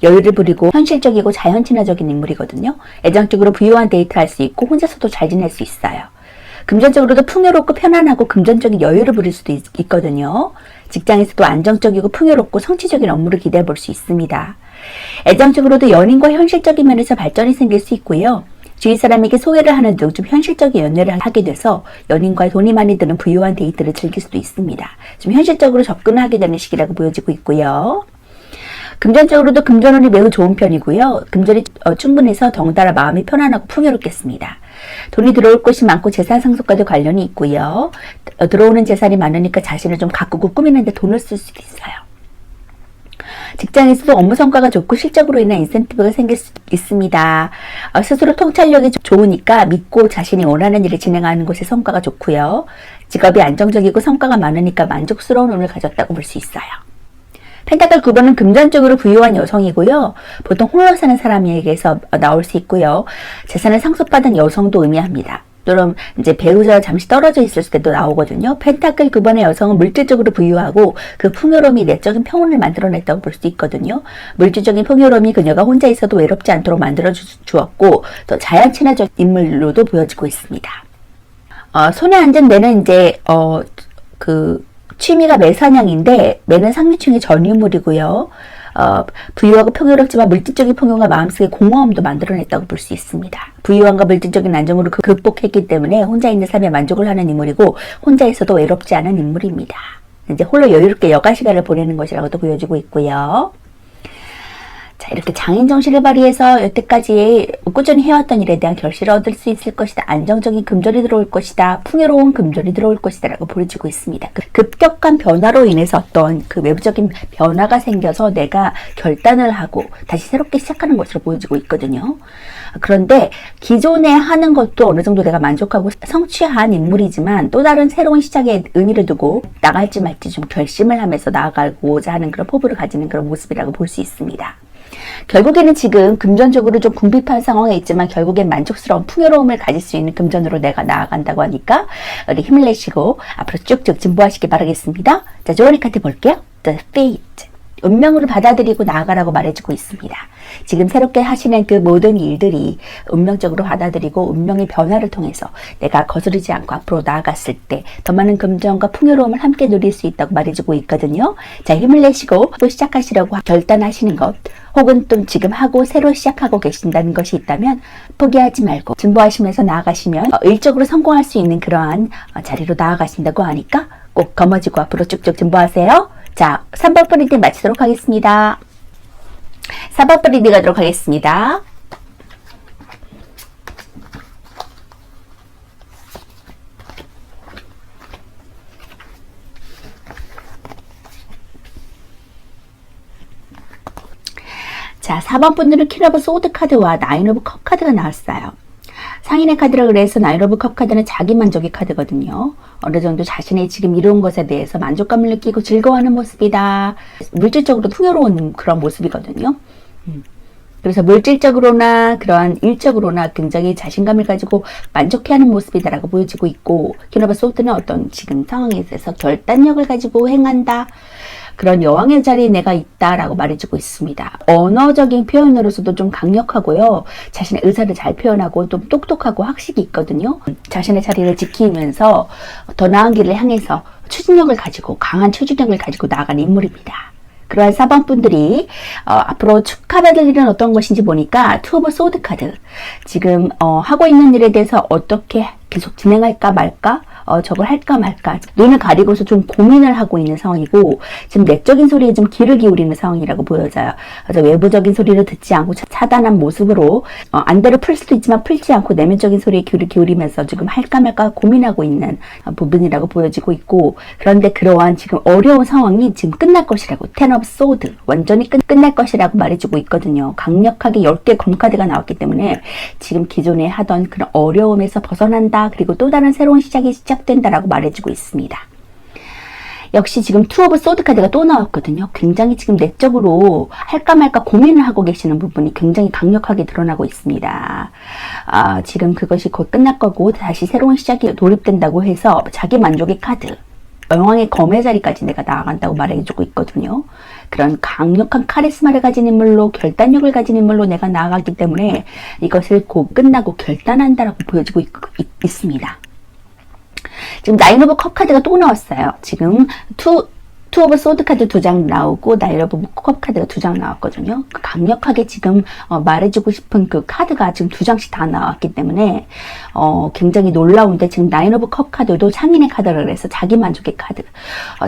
Speaker 1: 여유를 부리고 현실적이고 자연 친화적인 인물이거든요. 애정적으로 부유한 데이트를 할 수 있고 혼자서도 잘 지낼 수 있어요. 금전적으로도 풍요롭고 편안하고 금전적인 여유를 부릴 수도 있거든요. 직장에서도 안정적이고 풍요롭고 성취적인 업무를 기대해 볼 수 있습니다. 애정적으로도 연인과 현실적인 면에서 발전이 생길 수 있고요. 주위 사람에게 소개를 하는 등 좀 현실적인 연애를 하게 돼서 연인과의 돈이 많이 드는 부유한 데이트를 즐길 수도 있습니다. 좀 현실적으로 접근을 하게 되는 시기라고 보여지고 있고요. 금전적으로도 금전운이 매우 좋은 편이고요. 금전이 충분해서 덩달아 마음이 편안하고 풍요롭겠습니다. 돈이 들어올 곳이 많고 재산 상속과도 관련이 있고요. 들어오는 재산이 많으니까 자신을 좀 가꾸고 꾸미는데 돈을 쓸 수도 있어요. 직장에서도 업무 성과가 좋고 실적으로 인한 인센티브가 생길 수 있습니다. 스스로 통찰력이 좋으니까 믿고 자신이 원하는 일을 진행하는 곳의 성과가 좋고요. 직업이 안정적이고 성과가 많으니까 만족스러운 운을 가졌다고 볼 수 있어요. 펜타클 9번은 금전적으로 부유한 여성이고요. 보통 홀로 사는 사람에게서 나올 수 있고요. 재산을 상속받은 여성도 의미합니다. 또는 이제 배우자와 잠시 떨어져 있을 때도 나오거든요. 펜타클 9번의 여성은 물질적으로 부유하고 그 풍요로움이 내적인 평온을 만들어냈다고 볼 수 있거든요. 물질적인 풍요로움이 그녀가 혼자 있어도 외롭지 않도록 만들어 주었고 또 자연 친화적 인물로도 보여지고 있습니다. 손에 앉은 매는 이제 취미가 매사냥인데 매는 상류층의 전유물이고요. 부유하고 평화롭지만 물질적인 풍요가 마음속에 공허함도 만들어냈다고 볼 수 있습니다. 부유함과 물질적인 안정으로 극복했기 때문에 혼자 있는 삶에 만족을 하는 인물이고 혼자 있어도 외롭지 않은 인물입니다. 이제 홀로 여유롭게 여가 시간을 보내는 것이라고도 보여지고 있고요. 자, 이렇게 장인 정신을 발휘해서 여태까지 꾸준히 해왔던 일에 대한 결실을 얻을 수 있을 것이다. 안정적인 금전이 들어올 것이다. 풍요로운 금전이 들어올 것이다. 라고 보여지고 있습니다. 급격한 변화로 인해서 어떤 그 외부적인 변화가 생겨서 내가 결단을 하고 다시 새롭게 시작하는 것으로 보여지고 있거든요. 그런데 기존에 하는 것도 어느 정도 내가 만족하고 성취한 인물이지만 또 다른 새로운 시작에 의미를 두고 나갈지 말지 좀 결심을 하면서 나아가고자 하는 그런 포부를 가지는 그런 모습이라고 볼 수 있습니다. 결국에는 지금 금전적으로 좀 궁핍한 상황에 있지만 결국엔 만족스러운 풍요로움을 가질 수 있는 금전으로 내가 나아간다고 하니까 우리 힘을 내시고 앞으로 쭉쭉 진보하시기 바라겠습니다. 자, 조언의 카드 볼게요. The Fate. 운명으로 받아들이고 나아가라고 말해주고 있습니다. 지금 새롭게 하시는 그 모든 일들이 운명적으로 받아들이고 운명의 변화를 통해서 내가 거스르지 않고 앞으로 나아갔을 때 더 많은 금전과 풍요로움을 함께 누릴 수 있다고 말해주고 있거든요. 자, 힘을 내시고 또 시작하시려고 결단하시는 것 혹은 또 지금 하고 새로 시작하고 계신다는 것이 있다면 포기하지 말고 진보하시면서 나아가시면 일적으로 성공할 수 있는 그러한 자리로 나아가신다고 하니까 꼭 거머쥐고 앞으로 쭉쭉 진보하세요. 자, 3번 프리딩 마치도록 하겠습니다. 4번 프리딩 가도록 하겠습니다. 자, 4번 분들은 퀸 오브 소드 카드와 나인 오브 컵 카드가 나왔어요. 상인의 카드라 그래서 나인 오브 컵 카드는 자기만족의 카드거든요. 어느 정도 자신의 지금 이룬 것에 대해서 만족감을 느끼고 즐거워하는 모습이다. 물질적으로 풍요로운 그런 모습이거든요. 그래서 물질적으로나 그러한 일적으로나 굉장히 자신감을 가지고 만족해하는 모습이다라고 보여지고 있고 퀸 오브 소드는 어떤 지금 상황에 대해서 결단력을 가지고 행한다. 그런 여왕의 자리에 내가 있다라고 말해주고 있습니다. 언어적인 표현으로서도 좀 강력하고요. 자신의 의사를 잘 표현하고 좀 똑똑하고 학식이 있거든요. 자신의 자리를 지키면서 더 나은 길을 향해서 추진력을 가지고 강한 추진력을 가지고 나아가는 인물입니다. 그러한 4번 분들이 앞으로 축하받을 일은 어떤 것인지 보니까 투 오브 소드 카드 지금 하고 있는 일에 대해서 어떻게 계속 진행할까 말까 저걸 할까 말까 눈을 가리고서 좀 고민을 하고 있는 상황이고 지금 내적인 소리에 좀 귀를 기울이는 상황이라고 보여져요. 그래서 외부적인 소리를 듣지 않고 차단한 모습으로 안대로 풀 수도 있지만 풀지 않고 내면적인 소리에 귀를 기울이면서 지금 할까 말까 고민하고 있는 부분이라고 보여지고 있고 그런데 그러한 지금 어려운 상황이 지금 끝날 것이라고 텐 오브 소드 완전히 끝날 것이라고 말해주고 있거든요. 강력하게 10개 검카드가 나왔기 때문에 지금 기존에 하던 그런 어려움에서 벗어난다. 그리고 또 다른 새로운 시작이 시작된다라고 말해주고 있습니다. 역시 지금 투 오브 소드 카드가 또 나왔거든요. 굉장히 지금 내적으로 할까 말까 고민을 하고 계시는 부분이 굉장히 강력하게 드러나고 있습니다. 지금 그것이 곧 끝날 거고 다시 새로운 시작이 돌입된다고 해서 자기 만족의 카드, 여왕의 검의 자리까지 내가 나아간다고 말해주고 있거든요. 그런 강력한 카리스마를 가진 인물로, 결단력을 가진 인물로 내가 나아가기 때문에 이것을 곧 끝나고 결단한다라고 보여지고 있습니다. 지금 나인 오브 컵 카드가 또 나왔어요. 지금 투 오브 소드 카드 2장 나오고 나인 오브 컵 카드가 2장 나왔거든요. 강력하게 지금 말해주고 싶은 그 카드가 지금 2장씩 다 나왔기 때문에 굉장히 놀라운데, 지금 나인 오브 컵 카드도 상인의 카드라 그래서 자기 만족의 카드.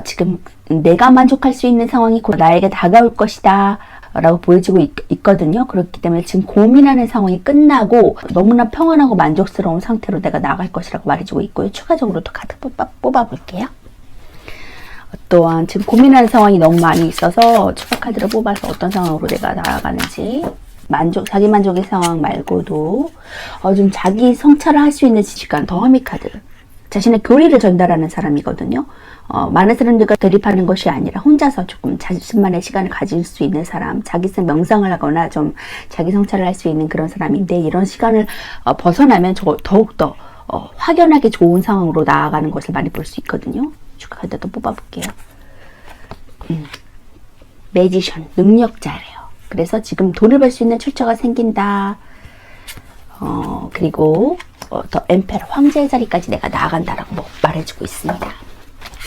Speaker 1: 지금 내가 만족할 수 있는 상황이 곧 나에게 다가올 것이다 라고 보여지고 있거든요. 그렇기 때문에 지금 고민하는 상황이 끝나고 너무나 평안하고 만족스러운 상태로 내가 나아갈 것이라고 말해주고 있고요. 추가적으로 또 카드 뽑아볼게요. 또한 지금 고민하는 상황이 너무 많이 있어서 추가 카드를 뽑아서 어떤 상황으로 내가 나아가는지, 자기 만족의 상황 말고도 좀 자기 성찰을 할 수 있는 시간, 더 허미 카드. 자신의 교리를 전달하는 사람이거든요. 많은 사람들과 대립하는 것이 아니라 혼자서 조금 자신만의 시간을 가질 수 있는 사람, 자기성 명상을 하거나 좀 자기 성찰을 할 수 있는 그런 사람인데, 이런 시간을 벗어나면 더욱더 확연하게 좋은 상황으로 나아가는 것을 많이 볼 수 있거든요. 추가 카드도 뽑아볼게요. 매지션, 능력자래요. 그래서 지금 돈을 벌 수 있는 출처가 생긴다. 그리고 더 엠페러, 황제의 자리까지 내가 나아간다라고 말해주고 있습니다.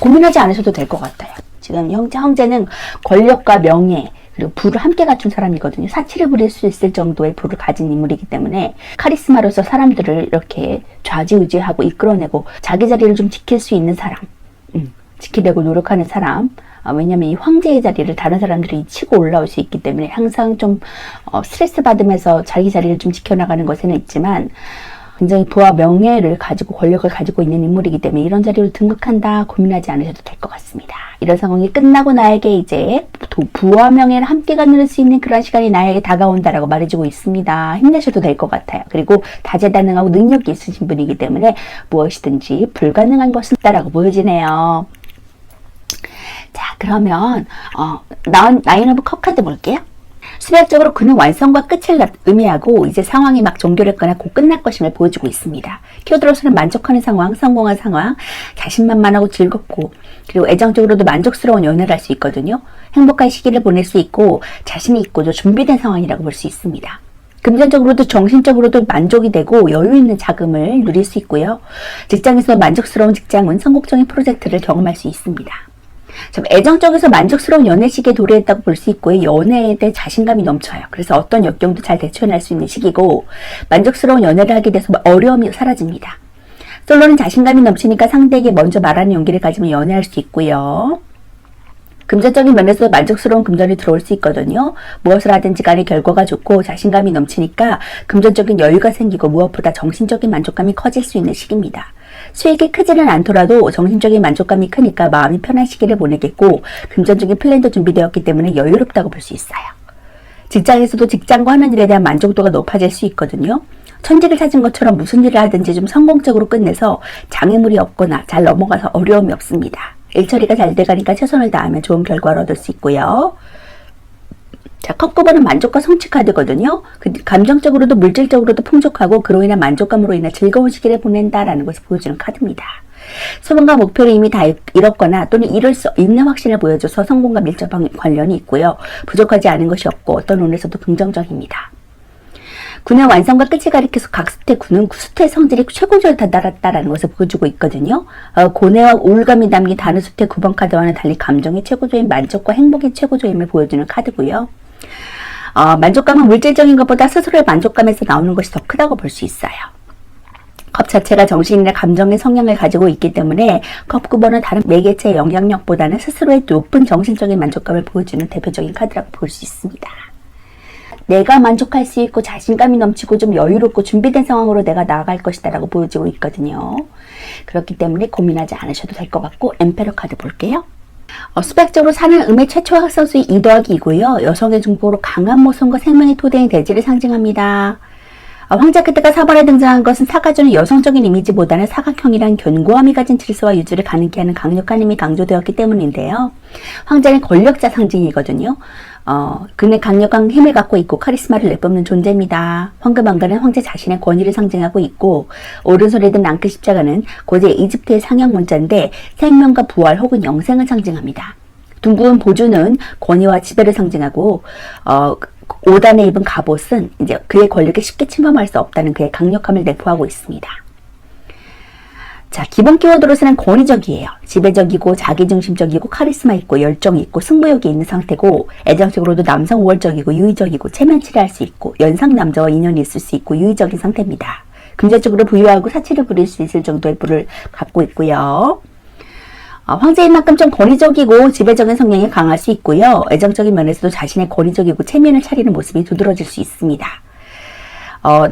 Speaker 1: 고민하지 않으셔도 될 것 같아요. 지금 황제는 권력과 명예, 그리고 부를 함께 갖춘 사람이거든요. 사치를 부릴 수 있을 정도의 부를 가진 인물이기 때문에 카리스마로서 사람들을 이렇게 좌지우지하고 이끌어내고 자기 자리를 좀 지킬 수 있는 사람, 지키려고 노력하는 사람. 왜냐면 이 황제의 자리를 다른 사람들이 치고 올라올 수 있기 때문에 항상 좀 스트레스 받으면서 자기 자리를 좀 지켜나가는 것에는 있지만, 굉장히 부와 명예를 가지고 권력을 가지고 있는 인물이기 때문에 이런 자리로 등극한다 고민하지 않으셔도 될 것 같습니다. 이런 상황이 끝나고 나에게 이제 부와 명예를 함께 갖는 수 있는 그런 시간이 나에게 다가온다라고 말해주고 있습니다. 힘내셔도 될 것 같아요. 그리고 다재다능하고 능력이 있으신 분이기 때문에 무엇이든지 불가능한 것은 없다라고 보여지네요. 자, 그러면 나인 오브 컵 카드 볼게요. 수학적으로 그는 완성과 끝을 의미하고 이제 상황이 막 종결했거나 곧 끝날 것임을 보여주고 있습니다. 키워드로서는 만족하는 상황, 성공한 상황, 자신만만하고 즐겁고, 그리고 애정적으로도 만족스러운 연애를 할 수 있거든요. 행복한 시기를 보낼 수 있고 자신이 있고 준비된 상황이라고 볼 수 있습니다. 금전적으로도 정신적으로도 만족이 되고 여유 있는 자금을 누릴 수 있고요. 직장에서 만족스러운 직장은 성공적인 프로젝트를 경험할 수 있습니다. 애정적에서 만족스러운 연애 시기에 도래했다고 볼 수 있고요. 연애에 대해 자신감이 넘쳐요. 그래서 어떤 역경도 잘 대처해낼 수 있는 시기고, 만족스러운 연애를 하게 돼서 어려움이 사라집니다. 솔로는 자신감이 넘치니까 상대에게 먼저 말하는 용기를 가지면 연애할 수 있고요. 금전적인 면에서 만족스러운 금전이 들어올 수 있거든요. 무엇을 하든지 간에 결과가 좋고 자신감이 넘치니까 금전적인 여유가 생기고 무엇보다 정신적인 만족감이 커질 수 있는 시기입니다. 수익이 크지는 않더라도 정신적인 만족감이 크니까 마음이 편한 시기를 보내겠고, 금전적인 플랜도 준비되었기 때문에 여유롭다고 볼 수 있어요. 직장에서도 직장과 하는 일에 대한 만족도가 높아질 수 있거든요. 천직을 찾은 것처럼 무슨 일을 하든지 좀 성공적으로 끝내서 장애물이 없거나 잘 넘어가서 어려움이 없습니다. 일처리가 잘 돼가니까 최선을 다하면 좋은 결과를 얻을 수 있고요. 자, 컵 9번은 만족과 성취 카드거든요. 감정적으로도 물질적으로도 풍족하고 그로 인한 만족감으로 인한 즐거운 시기를 보낸다라는 것을 보여주는 카드입니다. 소원과 목표를 이미 다 이뤘거나 또는 이룰 수 있는 확신을 보여줘서 성공과 밀접한 관련이 있고요. 부족하지 않은 것이 없고 어떤 면에서도 긍정적입니다. 군의 완성과 끝을 가리켜서 각 수태 군은 수태의 성질이 최고조에 달았다라는 것을 보여주고 있거든요. 고뇌와 우울감이 담긴 다른 수태 9번 카드와는 달리 감정의 최고조인 만족과 행복의 최고조임을 보여주는 카드고요. 만족감은 물질적인 것보다 스스로의 만족감에서 나오는 것이 더 크다고 볼 수 있어요. 컵 자체가 정신이나 감정의 성향을 가지고 있기 때문에 컵 9번은 다른 매개체의 영향력보다는 스스로의 높은 정신적인 만족감을 보여주는 대표적인 카드라고 볼 수 있습니다. 내가 만족할 수 있고 자신감이 넘치고 좀 여유롭고 준비된 상황으로 내가 나아갈 것이다 라고 보여지고 있거든요. 그렇기 때문에 고민하지 않으셔도 될 것 같고, 엠페러 카드 볼게요. 수백적으로 사는 음의 최초 학성수의 2더하기 2고요. 여성의 중보로 강한 모성과 생명의 토대인 대지를 상징합니다. 황제 카드가 4번에 등장한 것은 사가 주는 여성적인 이미지보다는 사각형이란 견고함이 가진 질서와 유지를 가능케 하는 강력한 힘이 강조되었기 때문인데요. 황제는 권력자 상징이거든요. 그는 강력한 힘을 갖고 있고 카리스마를 내뿜는 존재입니다. 황금왕관은 황제 자신의 권위를 상징하고 있고, 오른손에 든 앙크 십자가는 고대 이집트의 상형 문자인데 생명과 부활 혹은 영생을 상징합니다. 둥근 보주는 권위와 지배를 상징하고, 5단에 입은 갑옷은 이제 그의 권력에 쉽게 침범할 수 없다는 그의 강력함을 내포하고 있습니다. 자, 기본 키워드로서는 권위적이에요. 지배적이고 자기중심적이고 카리스마 있고 열정이 있고 승부욕이 있는 상태고, 애정적으로도 남성 우월적이고 유의적이고 체면치레할 수 있고 연상 남자와 인연이 있을 수 있고 유의적인 상태입니다. 금전적으로 부유하고 사치를 부릴 수 있을 정도의 부를 갖고 있고요. 황제인 만큼 좀 권위적이고 지배적인 성향이 강할 수 있고요. 애정적인 면에서도 자신의 권위적이고 체면을 차리는 모습이 두드러질 수 있습니다.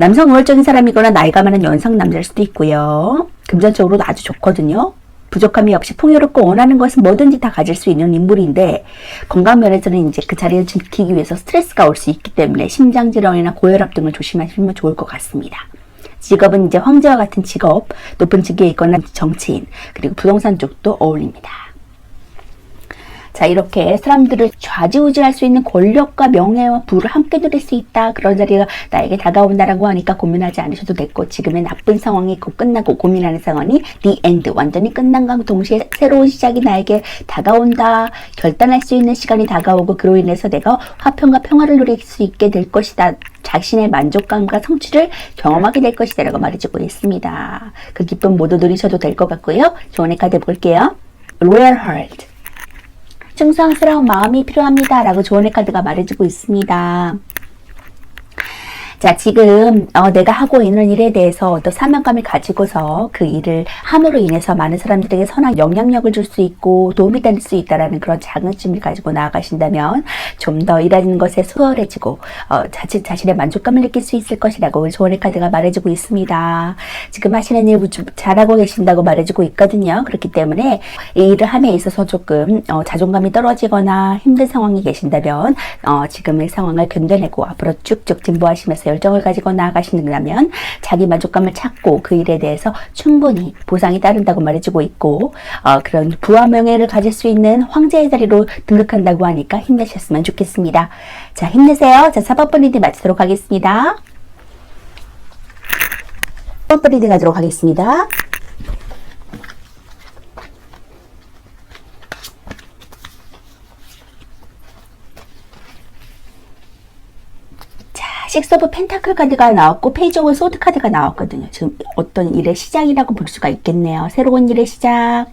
Speaker 1: 남성 우월적인 사람이거나 나이가 많은 연상 남자일 수도 있고요. 금전적으로도 아주 좋거든요. 부족함이 없이 풍요롭고 원하는 것은 뭐든지 다 가질 수 있는 인물인데, 건강 면에서는 이제 그 자리를 지키기 위해서 스트레스가 올 수 있기 때문에 심장질환이나 고혈압 등을 조심하시면 좋을 것 같습니다. 직업은 이제 황제와 같은 직업, 높은 직위에 있거나 정치인, 그리고 부동산 쪽도 어울립니다. 자, 이렇게 사람들을 좌지우지할 수 있는 권력과 명예와 부를 함께 누릴 수 있다. 그런 자리가 나에게 다가온다라고 하니까 고민하지 않으셔도 됐고, 지금의 나쁜 상황이 곧 끝나고 고민하는 상황이 the end, 완전히 끝난 것과 동시에 새로운 시작이 나에게 다가온다. 결단할 수 있는 시간이 다가오고, 그로 인해서 내가 화평과 평화를 누릴 수 있게 될 것이다. 자신의 만족감과 성취를 경험하게 될 것이다 라고 말해주고 있습니다. 그 기쁨 모두 누리셔도 될 것 같고요. 좋은 카드 볼게요. Royal Heart, 충성스러운 마음이 필요합니다 라고 조언의 카드가 말해주고 있습니다. 자, 지금 내가 하고 있는 일에 대해서 어떤 사명감을 가지고서 그 일을 함으로 인해서 많은 사람들에게 선한 영향력을 줄 수 있고 도움이 될 수 있다라는 그런 자긍심을 가지고 나아가신다면 좀 더 일하는 것에 수월해지고 자신의 만족감을 느낄 수 있을 것이라고 조언의 카드가 말해주고 있습니다. 지금 하시는 일 잘하고 계신다고 말해주고 있거든요. 그렇기 때문에 이 일을 함에 있어서 조금 자존감이 떨어지거나 힘든 상황이 계신다면 지금의 상황을 견뎌내고 앞으로 쭉쭉 진보하시면서 열정을 가지고 나아가신다면 자기 만족감을 찾고 그 일에 대해서 충분히 보상이 따른다고 말해주고 있고, 그런 부와 명예를 가질 수 있는 황제의 자리로 등극한다고 하니까 힘내셨으면 좋겠습니다. 자, 힘내세요. 자, 4번 리딩 마치도록 하겠습니다. 4번 리딩 하도록 하겠습니다. 식스 오브 펜타클 카드가 나왔고 페이지 오브 소드 카드가 나왔거든요. 지금 어떤 일의 시작이라고 볼 수가 있겠네요. 새로운 일의 시작,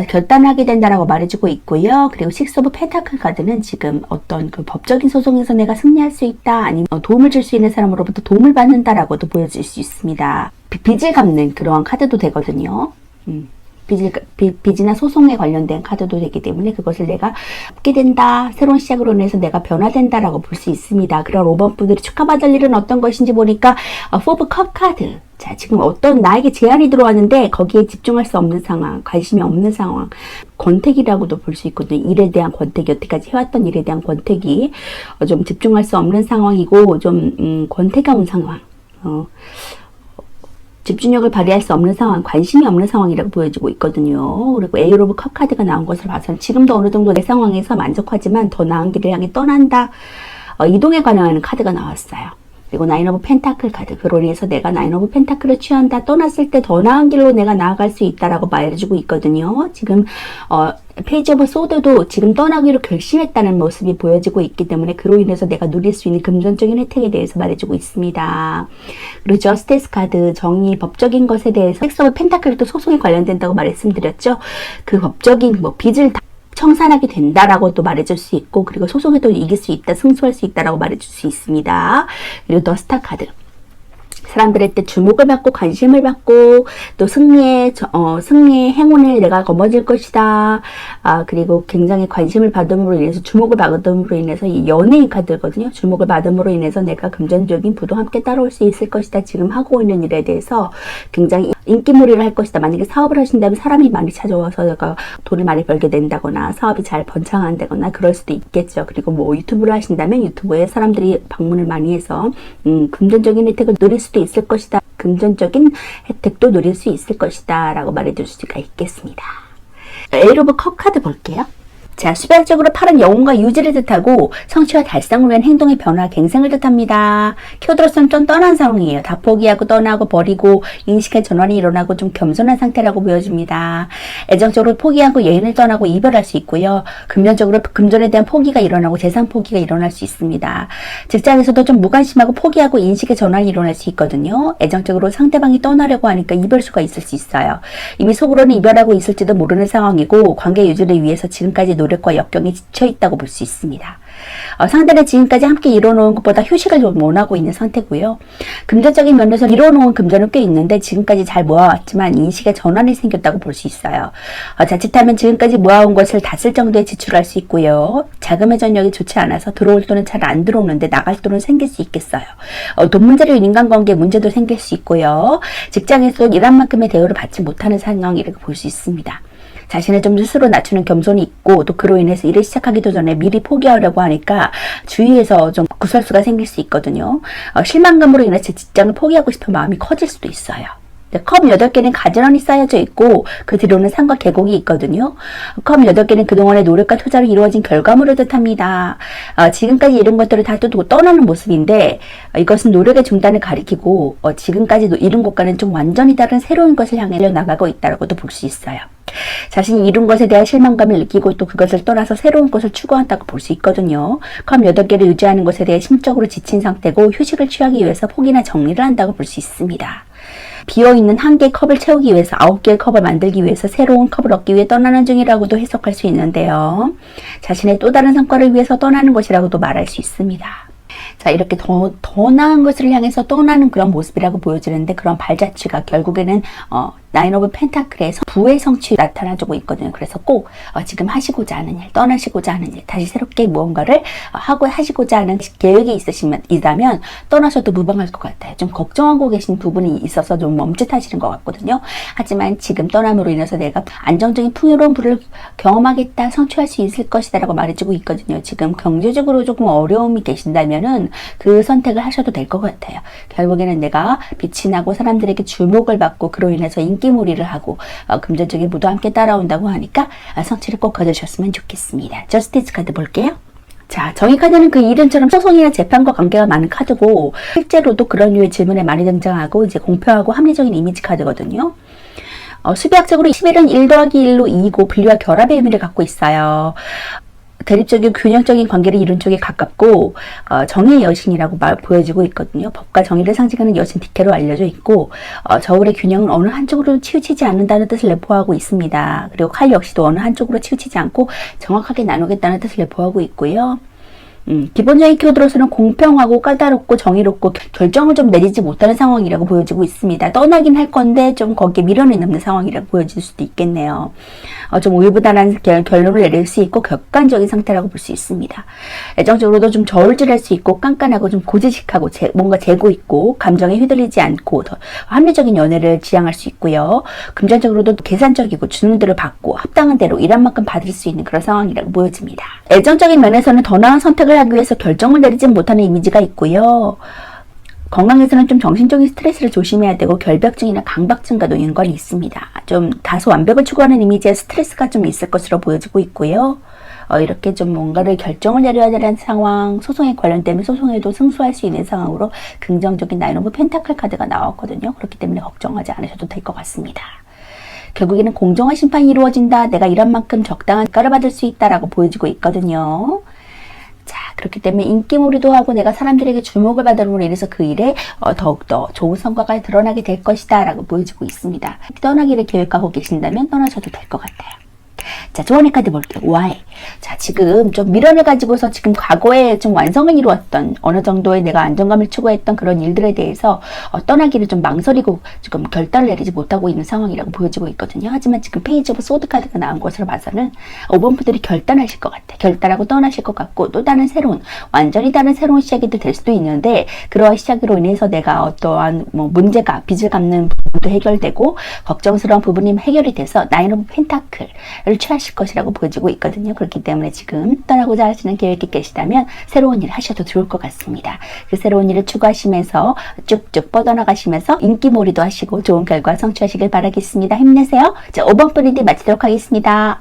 Speaker 1: 결단하게 된다라고 말해주고 있고요. 그리고 식스 오브 펜타클 카드는 지금 어떤 그 법적인 소송에서 내가 승리할 수 있다, 아니면 도움을 줄 수 있는 사람으로부터 도움을 받는다라고도 보여질 수 있습니다. 빚을 갚는 그러한 카드도 되거든요. 빚이나 소송에 관련된 카드도 되기 때문에 그것을 내가 받게 된다, 새로운 시작으로 인해서 내가 변화된다라고 볼 수 있습니다. 그런 5번 분들이 축하받을 일은 어떤 것인지 보니까 4 컵 카드. 자, 지금 어떤 나에게 제안이 들어왔는데 거기에 집중할 수 없는 상황, 관심이 없는 상황, 권태기라고도 볼 수 있거든요. 일에 대한 권태기, 여태까지 해왔던 일에 대한 권태기, 좀 집중할 수 없는 상황이고 좀 권태가운 상황, 집중력을 발휘할 수 없는 상황, 관심이 없는 상황이라고 보여지고 있거든요. 그리고 에이 오브 컵 카드가 나온 것을 봐서는 지금도 어느 정도 내 상황에서 만족하지만 더 나은 길을 향해 떠난다, 이동에 관한 카드가 나왔어요. 그리고 나인 오브 펜타클 카드, 그로 인해서 내가 나인 오브 펜타클을 취한다, 떠났을 때 더 나은 길로 내가 나아갈 수 있다라고 말해주고 있거든요. 지금 페이지 오브 소드도 지금 떠나기로 결심했다는 모습이 보여지고 있기 때문에 그로 인해서 내가 누릴 수 있는 금전적인 혜택에 대해서 말해주고 있습니다. 그리고 저스티스 카드, 정의, 법적인 것에 대해서 식스 오브 펜타클도 소송에 관련된다고 말씀드렸죠. 그 법적인 빚을 청산하게 된다라고 또 말해줄 수 있고, 그리고 소송에도 이길 수 있다, 승소할 수 있다라고 말해줄 수 있습니다. 그리고 더 스타 카드, 사람들한테 주목을 받고 관심을 받고 또 승리의 행운을 내가 거머쥘 것이다. 그리고 굉장히 관심을 받음으로 인해서 주목을 받음으로 인해서 이 연예인 카드거든요. 주목을 받음으로 인해서 내가 금전적인 부도 함께 따라올 수 있을 것이다. 지금 하고 있는 일에 대해서 굉장히 인기몰이를 할 것이다. 만약에 사업을 하신다면 사람이 많이 찾아와서 내가 돈을 많이 벌게 된다거나 사업이 잘 번창한다거나 그럴 수도 있겠죠. 그리고 뭐 유튜브를 하신다면 유튜브에 사람들이 방문을 많이 해서 금전적인 혜택을 누릴 수도 있을 것이다. 금전적인 혜택도 누릴 수 있을 것이다. 라고 말해줄 수가 있겠습니다. 에이트 오브 컵 카드 볼게요. 자, 수백적으로 팔은 영혼과 유지를 뜻하고 성취와 달성을 위한 행동의 변화, 갱생을 뜻합니다. 키워드로서는 좀 떠난 상황이에요. 다 포기하고 떠나고 버리고 인식의 전환이 일어나고 좀 겸손한 상태라고 보여집니다. 애정적으로 포기하고 여인을 떠나고 이별할 수 있고요. 금전적으로 금전에 대한 포기가 일어나고 재산 포기가 일어날 수 있습니다. 직장에서도 좀 무관심하고 포기하고 인식의 전환이 일어날 수 있거든요. 애정적으로 상대방이 떠나려고 하니까 이별수가 있을 수 있어요. 이미 속으로는 이별하고 있을지도 모르는 상황이고 관계 유지를 위해서 지금까지 노력과 역경이 지쳐있다고 볼 수 있습니다. 상대는 지금까지 함께 이뤄놓은 것보다 휴식을 좀 원하고 있는 상태고요. 금전적인 면에서 이뤄놓은 금전은 꽤 있는데 지금까지 잘 모아왔지만 인식의 전환이 생겼다고 볼 수 있어요. 자칫하면 지금까지 모아온 것을 다 쓸 정도에 지출할 수 있고요. 자금의 전력이 좋지 않아서 들어올 돈은 잘 안 들어오는데 나갈 돈은 생길 수 있겠어요. 돈 문제로 인간관계 문제도 생길 수 있고요. 직장에서도 일한 만큼의 대우를 받지 못하는 상황이라고 볼 수 있습니다. 자신을 좀 스스로 낮추는 겸손이 있고 또 그로 인해서 일을 시작하기도 전에 미리 포기하려고 하니까 주위에서 좀 구설수가 생길 수 있거든요. 실망감으로 인해서 직장을 포기하고 싶은 마음이 커질 수도 있어요. 컵 8개는 가지런히 쌓여져 있고 그 뒤로는 산과 계곡이 있거든요. 컵 8개는 그동안의 노력과 투자로 이루어진 결과물을 뜻합니다. 지금까지 이룬 것들을 다 두고 떠나는 모습인데 이것은 노력의 중단을 가리키고 지금까지 이룬 것과는 좀 완전히 다른 새로운 것을 향해 나가고 있다고도 볼 수 있어요. 자신이 이룬 것에 대한 실망감을 느끼고 또 그것을 떠나서 새로운 것을 추구한다고 볼 수 있거든요. 컵 8개를 유지하는 것에 대해 심적으로 지친 상태고 휴식을 취하기 위해서 포기나 정리를 한다고 볼 수 있습니다. 비어있는 한 개의 컵을 채우기 위해서 9개의 컵을 만들기 위해서 새로운 컵을 얻기 위해 떠나는 중이라고도 해석할 수 있는데요. 자신의 또 다른 성과를 위해서 떠나는 것이라고도 말할 수 있습니다. 자, 이렇게 더 나은 것을 향해서 떠나는 그런 모습이라고 보여지는데 그런 발자취가 결국에는 나인 오브 펜타클에서 부의 성취 나타나주고 있거든요. 그래서 꼭 지금 하시고자 하는 일, 떠나시고자 하는 일, 다시 새롭게 무언가를 하시고자 하는 계획이 있다면 떠나셔도 무방할 것 같아요. 좀 걱정하고 계신 부분이 있어서 좀 멈칫하시는 것 같거든요. 하지만 지금 떠남으로 인해서 내가 안정적인 풍요로운 부를 경험하겠다, 성취할 수 있을 것이다 라고 말해주고 있거든요. 지금 경제적으로 조금 어려움이 계신다면은 그 선택을 하셔도 될 것 같아요. 결국에는 내가 빛이 나고 사람들에게 주목을 받고 그로 인해서 인기몰이를 하고 금전적인 부도 함께 따라온다고 하니까 성취를 꼭 거두셨으면 좋겠습니다. 저스티스 카드 볼게요. 자, 정의 카드는 그 이름처럼 소송이나 재판과 관계가 많은 카드고 실제로도 그런 류의 질문에 많이 등장하고 이제 공평하고 합리적인 이미지 카드거든요. 수비학적으로 11은 1 더하기 1로 2고 분리와 결합의 의미를 갖고 있어요. 대립적이고 균형적인 관계를 이룬 쪽에 가깝고 정의의 여신이라고 보여지고 있거든요. 법과 정의를 상징하는 여신 디케로 알려져 있고 저울의 균형은 어느 한쪽으로 치우치지 않는다는 뜻을 내포하고 있습니다. 그리고 칼 역시도 어느 한쪽으로 치우치지 않고 정확하게 나누겠다는 뜻을 내포하고 있고요. 기본적인 키워드로서는 공평하고 까다롭고 정의롭고 결정을 좀 내리지 못하는 상황이라고 보여지고 있습니다. 떠나긴 할 건데 좀 거기에 미련이 남는 상황이라고 보여질 수도 있겠네요. 좀 우유부단한 결론을 내릴 수 있고 객관적인 상태라고 볼 수 있습니다. 애정적으로도 좀 저울질할 수 있고 깐깐하고 좀 고지식하고 뭔가 재고 있고 감정에 휘둘리지 않고 더 합리적인 연애를 지향할 수 있고요. 금전적으로도 계산적이고 주는 대로 받고 합당한 대로 일한 만큼 받을 수 있는 그런 상황이라고 보여집니다. 애정적인 면에서는 더 나은 선택을 하기 위해서 결정을 내리지 못하는 이미지가 있고요. 건강에서는 좀 정신적인 스트레스를 조심해야 되고 결벽증이나 강박증과도 연관이 있습니다. 좀 다소 완벽을 추구하는 이미지에 스트레스가 좀 있을 것으로 보여지고 있고요. 이렇게 좀 뭔가를 결정을 내려야 되는 상황, 소송에 관련되면 소송에도 승소할 수 있는 상황으로 긍정적인 나인 오브 펜타클 카드가 나왔거든요. 그렇기 때문에 걱정하지 않으셔도 될 것 같습니다. 결국에는 공정한 심판이 이루어진다. 내가 일한 만큼 적당한 대가를 받을 수 있다라고 보여지고 있거든요. 자, 그렇기 때문에 인기몰이도 하고 내가 사람들에게 주목을 받음으로 인해서 그 일에 더욱더 좋은 성과가 드러나게 될 것이다 라고 보여지고 있습니다. 떠나기를 계획하고 계신다면 떠나셔도 될 것 같아요. 자, 조언의 카드 볼게요. Why? 자, 지금 좀 미련을 가지고서 지금 과거에 좀 완성을 이루었던 어느 정도의 내가 안정감을 추구했던 그런 일들에 대해서 떠나기를 좀 망설이고 지금 결단을 내리지 못하고 있는 상황이라고 보여지고 있거든요. 하지만 지금 페이지 오브 소드 카드가 나온 것으로 봐서는 5번 분들이 결단하실 것 같아요. 결단하고 떠나실 것 같고 또 다른 새로운 완전히 다른 새로운 시작이 될 수도 있는데 그러한 시작으로 인해서 내가 어떠한 뭐 문제가 빚을 갚는 부분도 해결되고 걱정스러운 부분이 해결이 돼서 나인 오브 펜타클을 취하실 것이라고 보여지고 있거든요. 그렇기 때문에 지금 떠나고자 하시는 계획이 계시다면 새로운 일을 하셔도 좋을 것 같습니다. 그 새로운 일을 추구하시면서 쭉쭉 뻗어나가시면서 인기몰이도 하시고 좋은 결과 성취하시길 바라겠습니다. 힘내세요. 자, 5번 분인데 마치도록 하겠습니다.